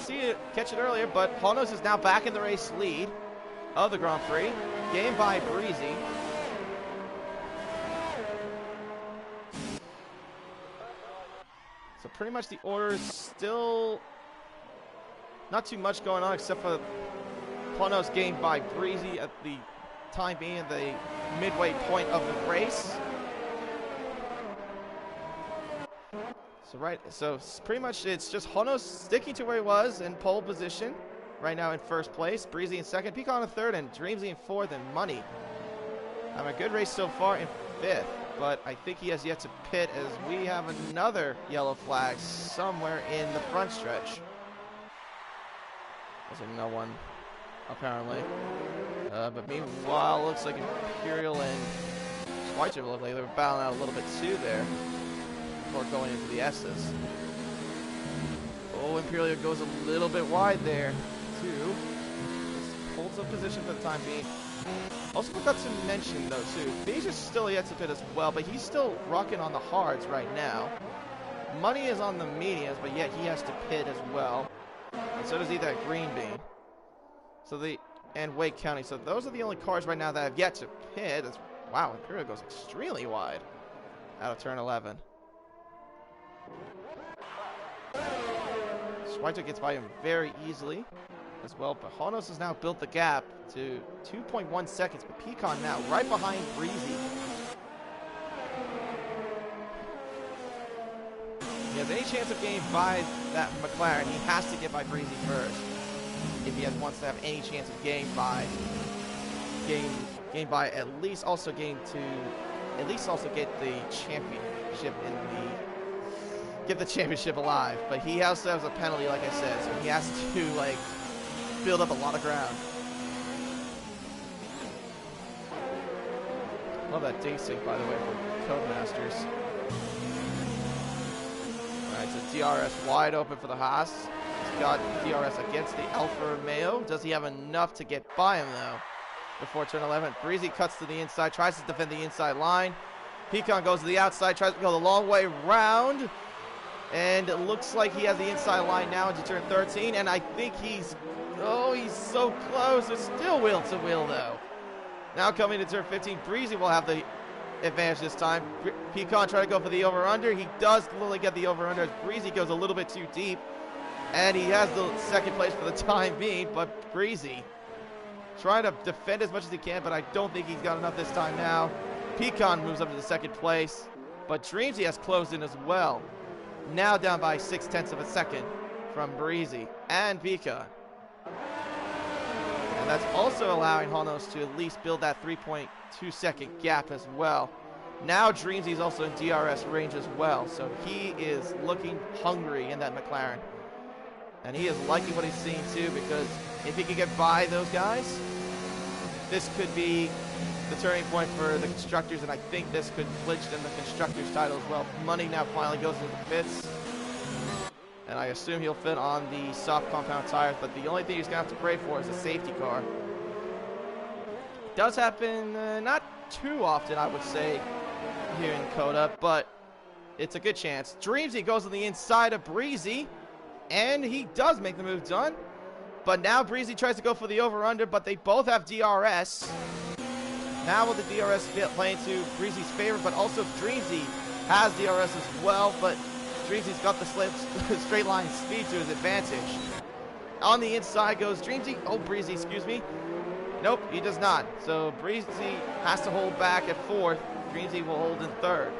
catch it earlier, but Honos is now back in the race lead of the Grand Prix, gained by Breezy. So pretty much the order is still not too much going on, except for Honos gained by Breezy at the time being at the midway point of the race. So pretty much it's just Honos sticking to where he was in pole position right now in 1st place, Breezy in 2nd, Peacock in 3rd, and Dreamsy in 4th, and Money having a good race so far in 5th, but I think he has yet to pit as we have another yellow flag somewhere in the front stretch. There's no one apparently, but meanwhile looks like Imperial and Schweitzer look like they were battling out a little bit too there before going into the S's. Oh, Imperial goes a little bit wide there, too. Just holds up position for the time being. Also forgot to mention, though, too, Beige is still yet to pit as well, but he's still rocking on the hards right now. Money is on the mediums, but yet he has to pit as well. And so does that Green Bean. And Wake County. So those are the only cars right now that have yet to pit. Wow, Imperial goes extremely wide out of turn 11. Schweitzer gets by him very easily as well, but Honos has now built the gap to 2.1 seconds, but Pecan now right behind Breezy. If he has any chance of getting by that McLaren, he has to get by Breezy first. If he wants to have any chance of getting by at least also get the championship get the championship alive. But he also has a penalty, like I said, so he has to build up a lot of ground. Love that ding sync, by the way, from Codemasters. Alright, so DRS wide open for the Haas. He's got DRS against the Alfa Romeo. Does he have enough to get by him, though? Before turn 11, Breezy cuts to the inside, tries to defend the inside line. Pecan goes to the outside, tries to go the long way round. And it looks like he has the inside line now into turn 13. And I think he's so close. It's still wheel to wheel, though. Now coming to turn 15, Breezy will have the advantage this time. Pecan trying to go for the over-under. He does literally get the over-under as Breezy goes a little bit too deep. And he has the second place for the time being, but Breezy trying to defend as much as he can, but I don't think he's got enough this time now. Pecan moves up to the second place, but Dreamsy has closed in as well. Now down by 0.6 of a second from Breezy and Pecan. And that's also allowing Honos to at least build that 3.2 second gap as well. Now Dreamsy's also in DRS range as well, so he is looking hungry in that McLaren. And he is liking what he's seeing too, because if he can get by those guys, this could be the turning point for the constructors, and I think this could clinch them the constructors title as well. Money now finally goes into the pits, and I assume he'll fit on the soft compound tires, but the only thing he's gonna have to pray for is a safety car. does happen not too often, I would say, here in Coda, but it's a good chance. Dreamsy goes on the inside of Breezy, and he does make the move done. But now Breezy tries to go for the over-under, but they both have DRS. Now will the DRS play into Breezy's favor, but also Dreamsy has DRS as well, but Dreamsy's got the straight line speed to his advantage. On the inside goes Dreamsy. Oh, Breezy, excuse me. Nope, he does not. So Breezy has to hold back at fourth. Dreamsy will hold in third.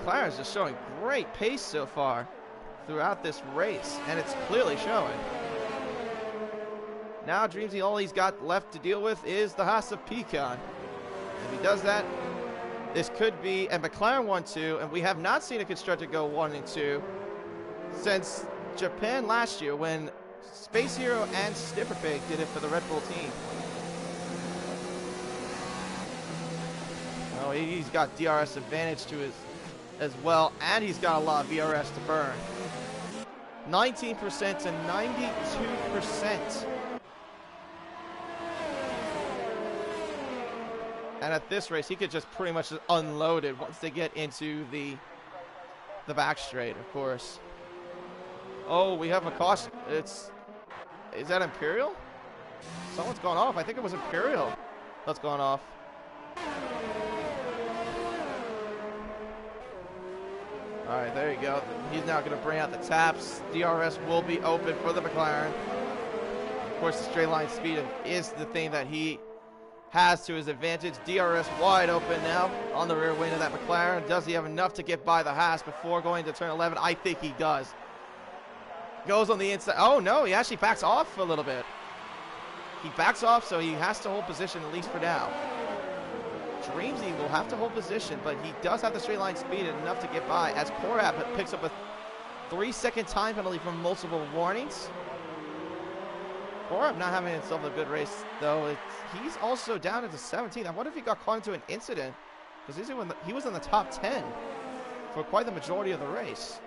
McLaren's just showing great pace so far throughout this race, and it's clearly showing. Now Dreamsy, all he's got left to deal with is the Haas of Pecan. If he does that, this could be, and McLaren 1-2, and we have not seen a constructor go 1 and 2 since Japan last year when Space Hero and Snifferpig did it for the Red Bull team. Oh, he's got DRS advantage to his as well, and he's got a lot of VRS to burn. 19% to 92%. And at this race, he could just pretty much just unload it once they get into the back straight, of course. Oh, we have a caution. Is that Imperial? Someone's gone off. I think it was Imperial that's gone off. All right, there you go. He's now going to bring out the taps. DRS will be open for the McLaren. Of course, the straight line speed is the thing that he has to his advantage. DRS wide open now on the rear wing of that McLaren. Does he have enough to get by the Haas before going to turn 11? I think he does. Goes on the inside. Oh, no, he actually backs off for a little bit. He backs off, so he has to hold position, at least for now. Dreamsy will have to hold position, but he does have the straight line speed and enough to get by as Korab picks up a 3-second time penalty from multiple warnings. Korab not having himself a good race, though. He's also down into 17th. I wonder if he got caught into an incident, because he was in the top 10 for quite the majority of the race.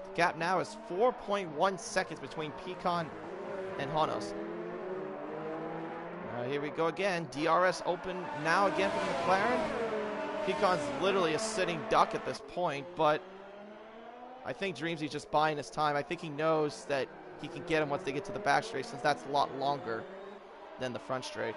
The gap now is 4.1 seconds between Pecan and Honos. Here we go again. DRS open now again for the McLaren. Pecan's literally a sitting duck at this point, but I think Dreamsy's just buying his time. I think he knows that he can get him once they get to the back straight, since that's a lot longer than the front straight.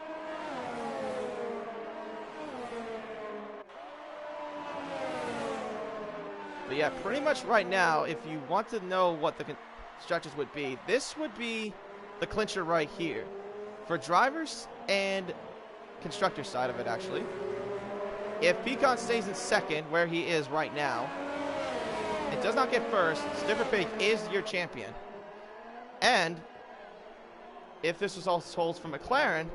But yeah, pretty much right now, if you want to know what the constructors would be, this would be the clincher right here. For drivers and constructor side of it, actually. If Pecan stays in second, where he is right now, and does not get first, Snifferpig is your champion. And if this was all holds for McLaren,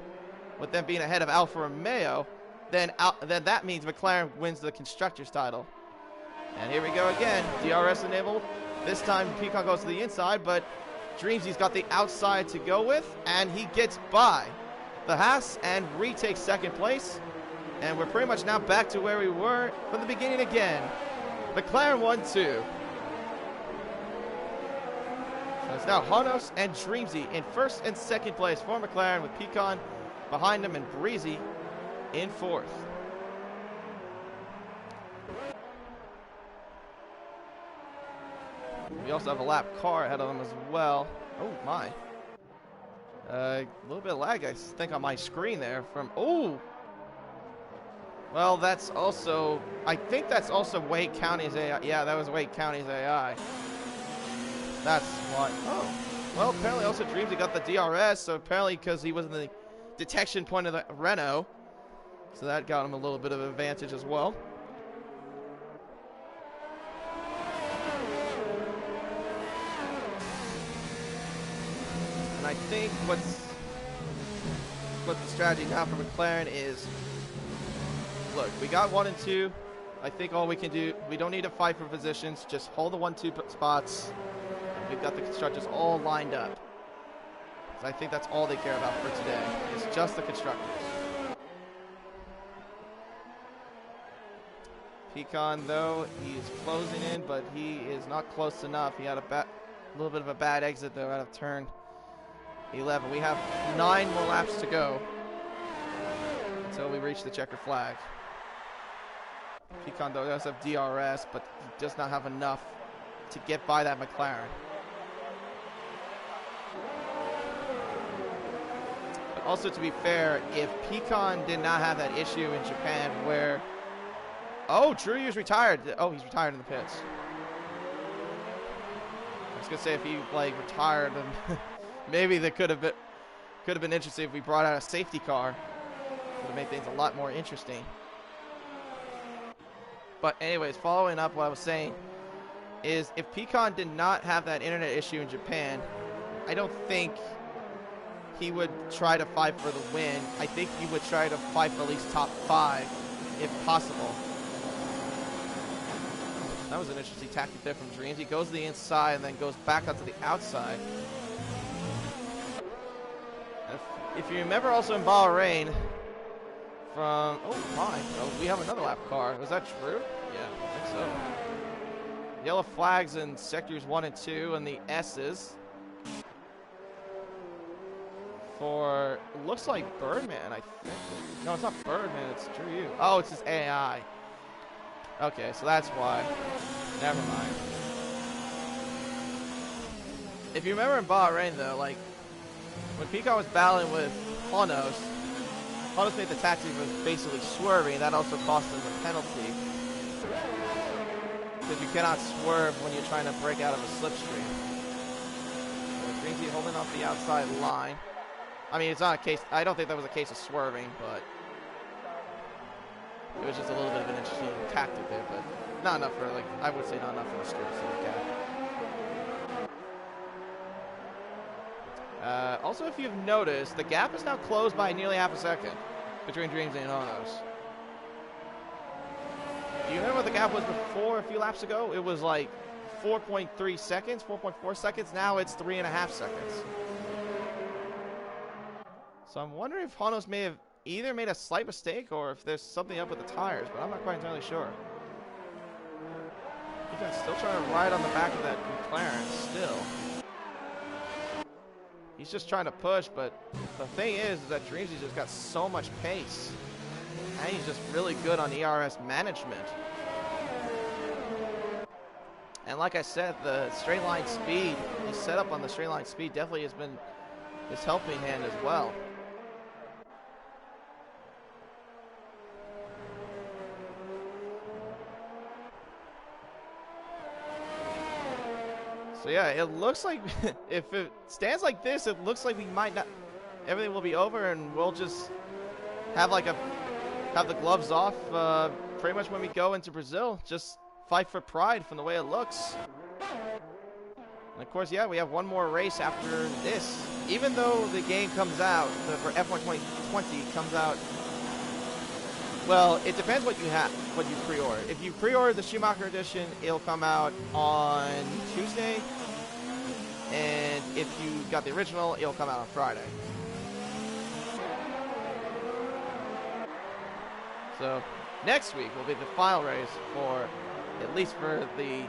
with them being ahead of Alfa Romeo, then that means McLaren wins the constructor's title. And here we go again. DRS enabled. This time Pecan goes to the inside, but Dreamsy's got the outside to go with, and he gets by the Haas and retakes second place. And we're pretty much now back to where we were from the beginning again. McLaren 1-2. So it's now Honos and Dreamsy in first and second place for McLaren, with Pecan behind them and Breezy in fourth. We also have a lap car ahead of them as well. Oh my. A little bit of lag, I think, on my screen there from, oh. Well, that's also, I think that's also Wake County's AI. Yeah, that was Wake County's AI. That's what, oh. Well, apparently also Dreamsy got the DRS, so apparently because he was in the detection point of the Renault. So that got him a little bit of advantage as well. I think what the strategy now for McLaren is, look, we got 1 and 2. I think all we can do, we don't need to fight for positions, just hold the 1-2 spots. We've got the constructors all lined up. So I think that's all they care about for today. It's just the constructors. Pecan, though, he's closing in, but he is not close enough. He had a little bit of a bad exit, though, out of turn 11. We have 9 more laps to go until we reach the checker flag. Pecan, though, does have DRS, but he does not have enough to get by that McLaren. But also, to be fair, if Pecan did not have that issue in Japan where... Oh, Drew Yu's retired. Oh, he's retired in the pits. I was going to say if he, like, retired, then maybe that could have been interesting if we brought out a safety car. Would have made things a lot more interesting. But anyways, following up what I was saying is if Pecan did not have that internet issue in Japan, I don't think he would try to fight for the win. I think he would try to fight for at least top 5 if possible. That was an interesting tactic there from Dreams. He goes to the inside and then goes back out to the outside. If you remember also in Bahrain from... Oh, my. Oh, we have another lap car. Was that Drew? Yeah, I think so. Yellow flags in sectors 1 and 2 and the S's. For, looks like Birdman, I think. No, it's not Birdman, it's Drew Yu. Oh, it's his AI. Okay, so that's why. Never mind. If you remember in Bahrain, though, like, when Pecan was battling with Honos made the tactic of basically swerving. That also cost him a penalty. Because you cannot swerve when you're trying to break out of a slipstream. So Greensy holding off the outside line. I mean, it's not a case, I don't think that was a case of swerving, but it was just a little bit of an interesting tactic there, but not enough for, like, I would say not enough for the script to look at. Also, if you've noticed, the gap is now closed by nearly half a second between Dreams and Honos. Do you remember what the gap was before a few laps ago? It was like 4.3 seconds, 4.4 seconds. Now it's 3.5 seconds. So I'm wondering if Honos may have either made a slight mistake or if there's something up with the tires, but I'm not quite entirely sure. He's still trying to ride on the back of that McLaren still. He's just trying to push, but the thing is that Dreamsy's just got so much pace. And he's just really good on ERS management. And like I said, the straight line speed, his setup on the straight line speed definitely has been his helping hand as well. So yeah, it looks like if it stands like this, it looks like we might not, everything will be over and we'll just have like have the gloves off pretty much when we go into Brazil. Just fight for pride from the way it looks. And of course, yeah, we have one more race after this. Even though the game comes out, for F1 2020 comes out, well, it depends what you have, what you pre-order. If you pre-order the Schumacher edition, it'll come out on Tuesday. And if you got the original, it'll come out on Friday. So next week will be the final race for, at least for the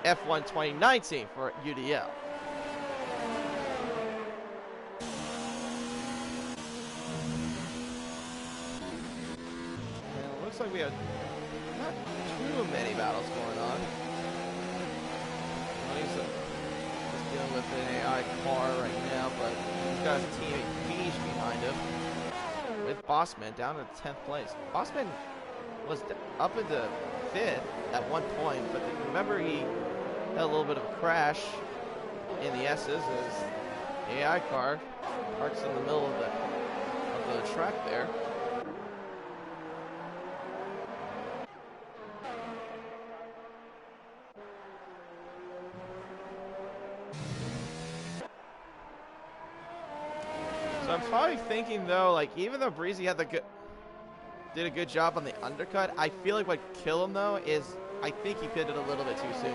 F1 2019 for UDL. And it looks like we have not too many battles going on. He's just dealing with an AI car right now, but he's got his teammate Beige behind him. With Bossman down in 10th place. Bossman was up into 5th at one point, but remember he had a little bit of a crash in the S's as the AI car parks in the middle of the track there. So I'm probably thinking though, like even though Breezy had did a good job on the undercut, I feel like what killed him though is I think he pitted a little bit too soon.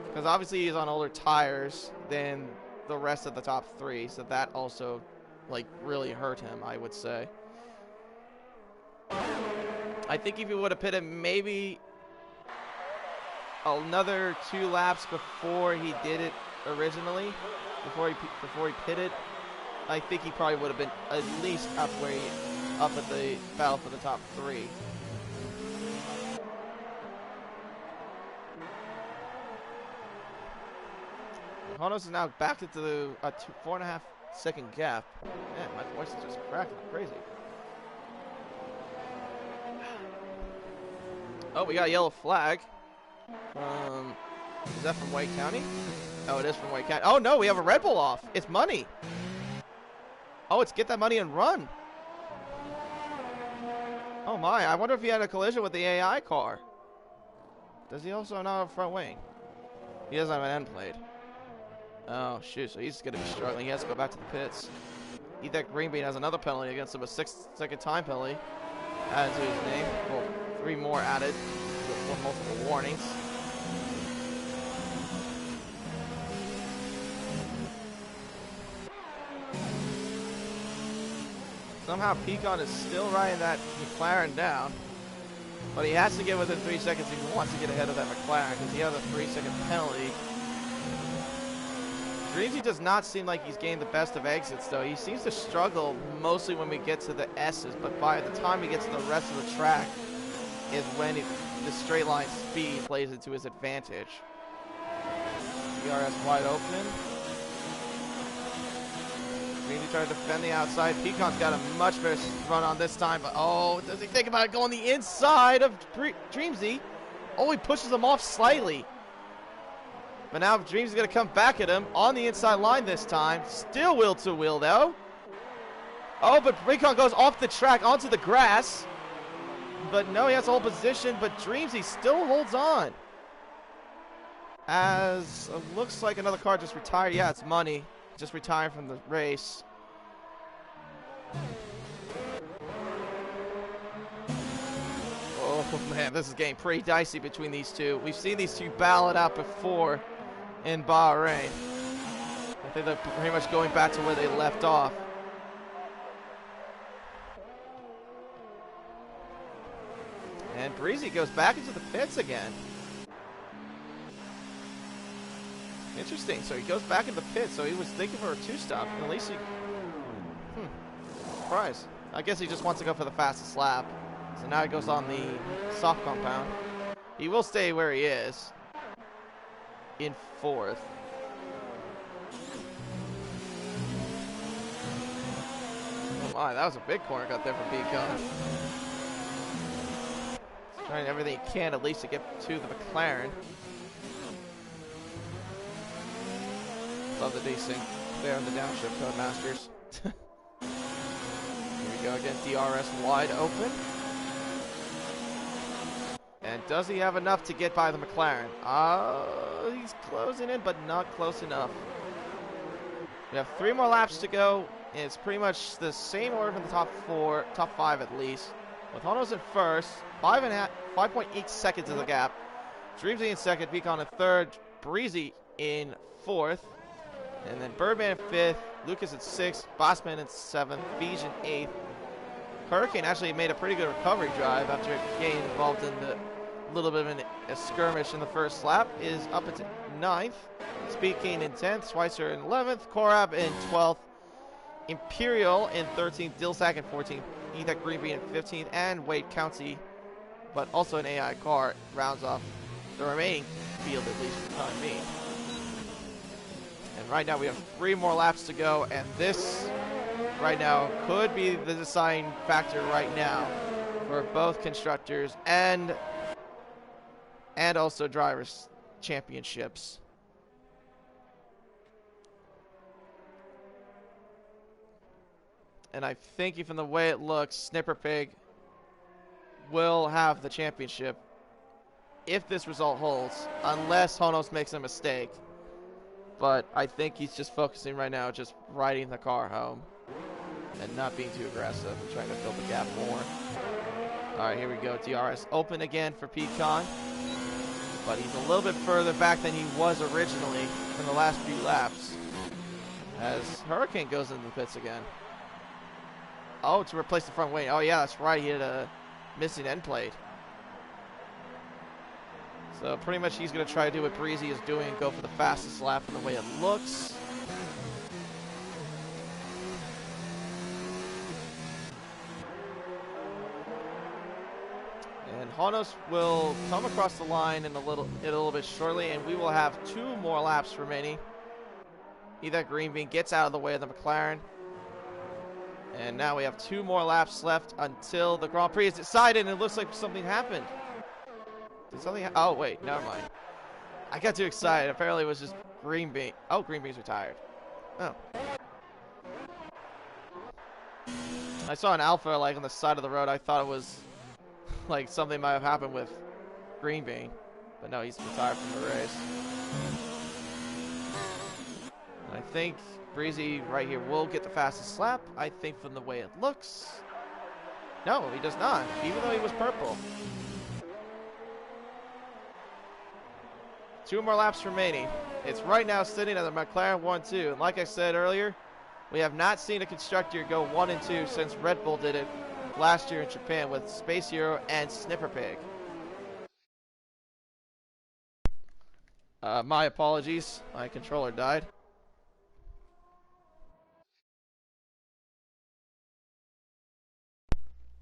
Because obviously he's on older tires than the rest of the top 3, so that also like really hurt him, I would say. I think if he would have pitted maybe another 2 laps before he did it originally, before he pitted, I think he probably would have been at least up at the battle for the top 3. Honos is now back into a 4.5 second gap. Man, my voice is just cracking like crazy. Oh, we got a yellow flag. Is that from Wake County? Oh, it is from Wake County. Oh no, we have a Red Bull off. It's money. Oh, it's get that money and run. Oh my, I wonder if he had a collision with the AI car. Does he also not have a front wing? He doesn't have an end plate. Oh shoot, so he's going to be struggling. He has to go back to the pits. Eat that green bean has another penalty against him, a 6-second time penalty added to his name. Well, 3 more added with multiple warnings. Somehow Pecan is still riding that McLaren down, but he has to get within 3 seconds if he wants to get ahead of that McLaren because he has a 3-second penalty. Dreamsy does not seem like he's gained the best of exits, though. He seems to struggle mostly when we get to the S's, but by the time he gets to the rest of the track is when the straight line speed plays into his advantage. DRS wide open. Dreamsy trying to defend the outside. Peacon's got a much better run on this time, but oh, does he think about it going the inside of Dreamsy? Oh, he pushes him off slightly. But now Dreamsy's going to come back at him on the inside line this time. Still wheel to wheel, though. Oh, but Recon goes off the track onto the grass. But no, he has to hold position, but Dreamsy still holds on. As it looks like another car just retired. Yeah, it's Money. Just retired from the race. Oh, man, this is getting pretty dicey between these two. We've seen these two battle it out before in Bahrain. I think they're pretty much going back to where they left off. And Breezy goes back into the pits again. Interesting. So he goes back in the pits. So he was thinking for a 2-stop. At least he... Surprise. I guess he just wants to go for the fastest lap. So now he goes on the soft compound. He will stay where he is. In 4th. Oh my, that was a big corner cut there for Pecan. Trying everything he can at least to get to the McLaren. Love the desync there on the downshift Codemasters. Here we go again, DRS wide open. And does he have enough to get by the McLaren? He's closing in, but not close enough. We have 3 more laps to go. And it's pretty much the same order from the top 5 at least. With Honos in first, 5.8 seconds is the gap. Dreamsy in second, Pecan in third, Breezy in 4th. And then Birdman in 5th, Lucas in 6th, Bossman in 7th, Beige in 8th. Hurricane actually made a pretty good recovery drive after getting involved in the little bit of a skirmish in the first lap, is up into 9th. Speed King in 10th, Schweitzer in 11th, Korab in 12th, Imperial in 13th, Dilsack in 14th, Ethan Greenby in 15th, and Wade County, but also an AI car, rounds off the remaining field, at least for the time being. And right now we have 3 more laps to go, and this right now could be the deciding factor right now for both constructors and also drivers championships. And I think from the way it looks, Snipper Pig will have the championship if this result holds, unless Honos makes a mistake. But I think he's just focusing right now, just riding the car home and not being too aggressive and trying to fill the gap more. All right, here we go. DRS open again for Pecan, but he's a little bit further back than he was originally in the last few laps as Hurricane goes into the pits again. Oh, to replace the front wing. Oh, yeah, that's right. He had a missing end plate. So pretty much he's going to try to do what Breezy is doing and go for the fastest lap from the way it looks. And Honos will come across the line in a little bit shortly, and we will have 2 more laps remaining. That green bean gets out of the way of the McLaren. And now we have 2 more laps left until the Grand Prix is decided, and it looks like something happened. Did something oh, wait, never mind. I got too excited. Apparently it was just green bean. Oh, green bean's retired. Oh. I saw an Alpha, like, on the side of the road. I thought it was, like, something might have happened with green bean. But no, he's retired from the race. I think Breezy right here will get the fastest lap, I think, from the way it looks. No, he does not, even though he was purple. 2 more laps remaining. It's right now sitting at the McLaren 1-2. And like I said earlier, we have not seen a constructor go 1 and 2 since Red Bull did it last year in Japan with Space Hero and Snipper Pig. My apologies. My controller died.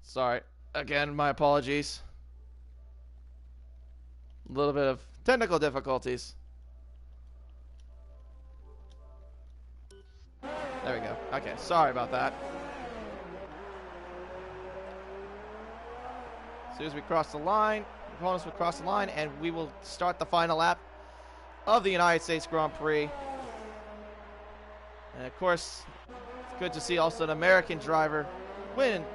Sorry. Again, my apologies. A little bit of technical difficulties. There we go. Okay, sorry about that. As soon as we cross the line, opponents will cross the line, and we will start the final lap of the United States Grand Prix. And of course, it's good to see also an American driver win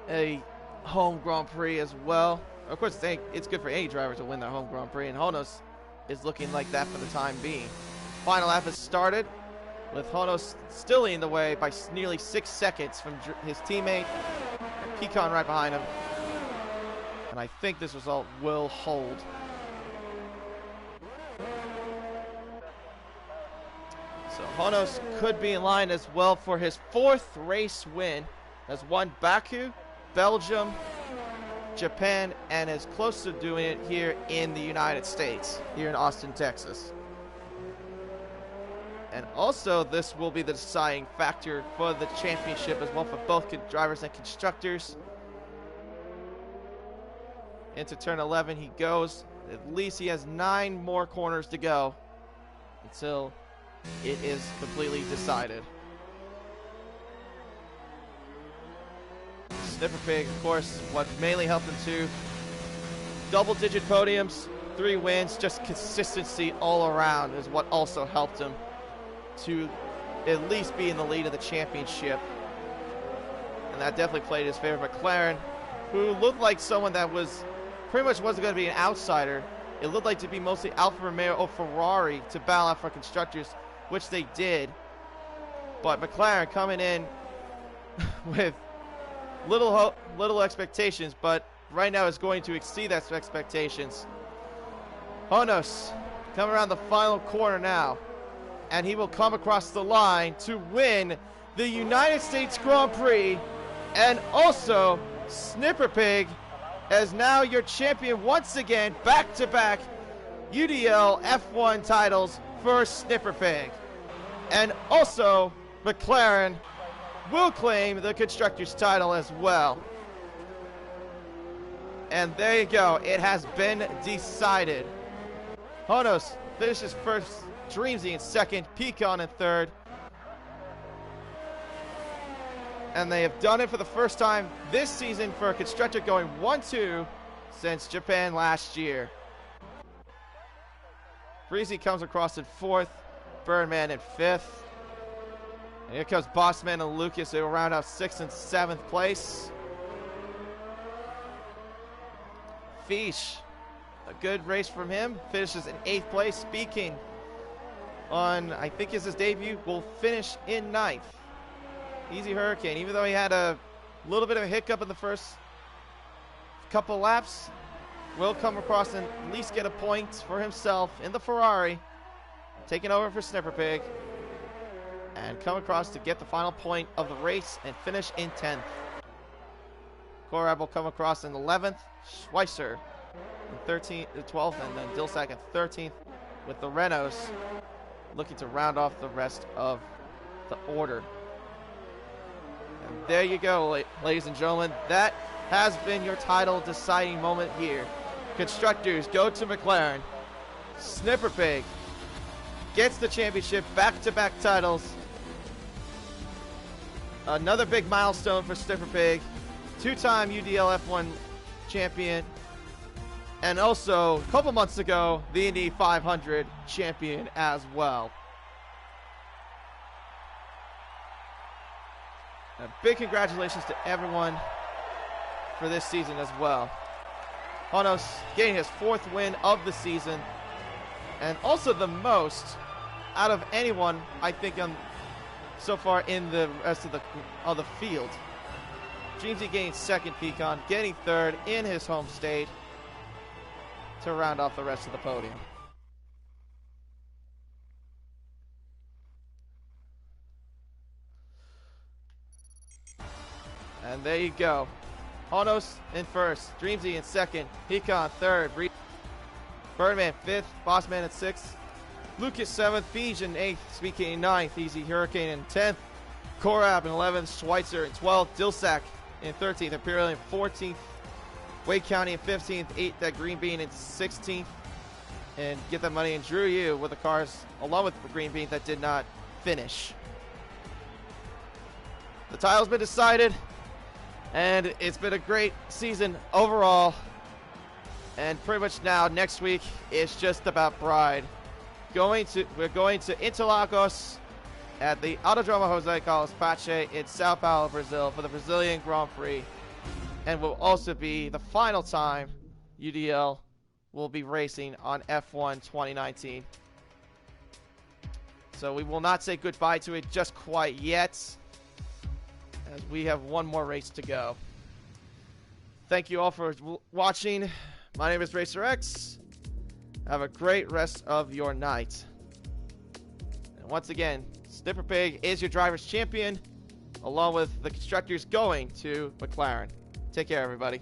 a home Grand Prix as well. Of course, it's good for any driver to win their home Grand Prix, and Honos is looking like that for the time being. Final lap has started, with Honos still leading the way by nearly 6 seconds from his teammate, and Pecan right behind him. And I think this result will hold. So Honos could be in line as well for his 4th race win. Has won Baku, Belgium, Japan, and is close to doing it here in the United States, here in Austin, Texas. And also, this will be the deciding factor for the championship as well for both drivers and constructors. Into turn 11 he goes. At least he has 9 more corners to go until it is completely decided. Snipper Pig, of course, what mainly helped him to double-digit podiums, 3 wins, just consistency all around is what also helped him to at least be in the lead of the championship. And that definitely played his favor. McLaren, who looked like someone that was pretty much wasn't going to be an outsider. It looked like to be mostly Alfa Romeo or Ferrari to battle out for constructors, which they did. But McLaren coming in with little expectations, but right now is going to exceed that expectations. Honos coming around the final corner now, and he will come across the line to win the United States Grand Prix, and also Snipper Pig as now your champion once again, back-to-back UDL F1 titles for Snipper Pig. And also McLaren will claim the Constructors title as well. And there you go, it has been decided. Honos finishes first, Dreamsy in second, Pecan in third. And they have done it for the first time this season for a constructor going 1-2 since Japan last year. Breezy comes across in fourth, Birdman in fifth. And here comes Bossman and Lucas. They will round out 6th and 7th place. Fish, a good race from him, finishes in 8th place. Speaking on, I think is his debut, will finish in 9th. Easy Hurricane, even though he had a little bit of a hiccup in the first couple laps, will come across and at least get a point for himself in the Ferrari, taking over for Snipper Pig, and come across to get the final point of the race and finish in 10th. Korab will come across in 11th. Schweitzer in 12th, and then Dilsack in 13th, with the Renaults looking to round off the rest of the order. And there you go, ladies and gentlemen. That has been your title deciding moment here. Constructors go to McLaren. Snipper Pig gets the championship, back-to-back titles. Another big milestone for Snipper Pig. Two-time UDL F1 champion. And also, a couple months ago, the Indy 500 champion as well. A big congratulations to everyone for this season as well. Honos getting his 4th win of the season, and also the most out of anyone, I think, so far in the rest of the field. Dreamsy getting 2nd Pecan, getting 3rd in his home state to round off the rest of the podium. And there you go. Honos in 1st, Dreamsy in 2nd, Pecan 3rd, Birdman 5th, Bossman in 6th, Lucas 7th, Beej in 8th, Speaking in 9th, Easy Hurricane in 10th, Korab in 11th, Schweitzer in 12th, Dilsack in 13th, Imperial in 14th, Wade County in 15th, 8th at Green Bean in 16th, and Get That Money and Drew You with the cars along with the Green Bean that did not finish. The title's been decided, and it's been a great season overall. And pretty much now, next week, it's just about Pride. We're going to Interlagos at the Autodromo Jose Carlos Pache in Sao Paulo, Brazil for the Brazilian Grand Prix. And will also be the final time UDL will be racing on F1 2019. So we will not say goodbye to it just quite yet, as we have one more race to go. Thank you all for watching. My name is Racer X. Have a great rest of your night. And once again, Snipper Pig is your driver's champion, along with the constructors going to McLaren. Take care, everybody.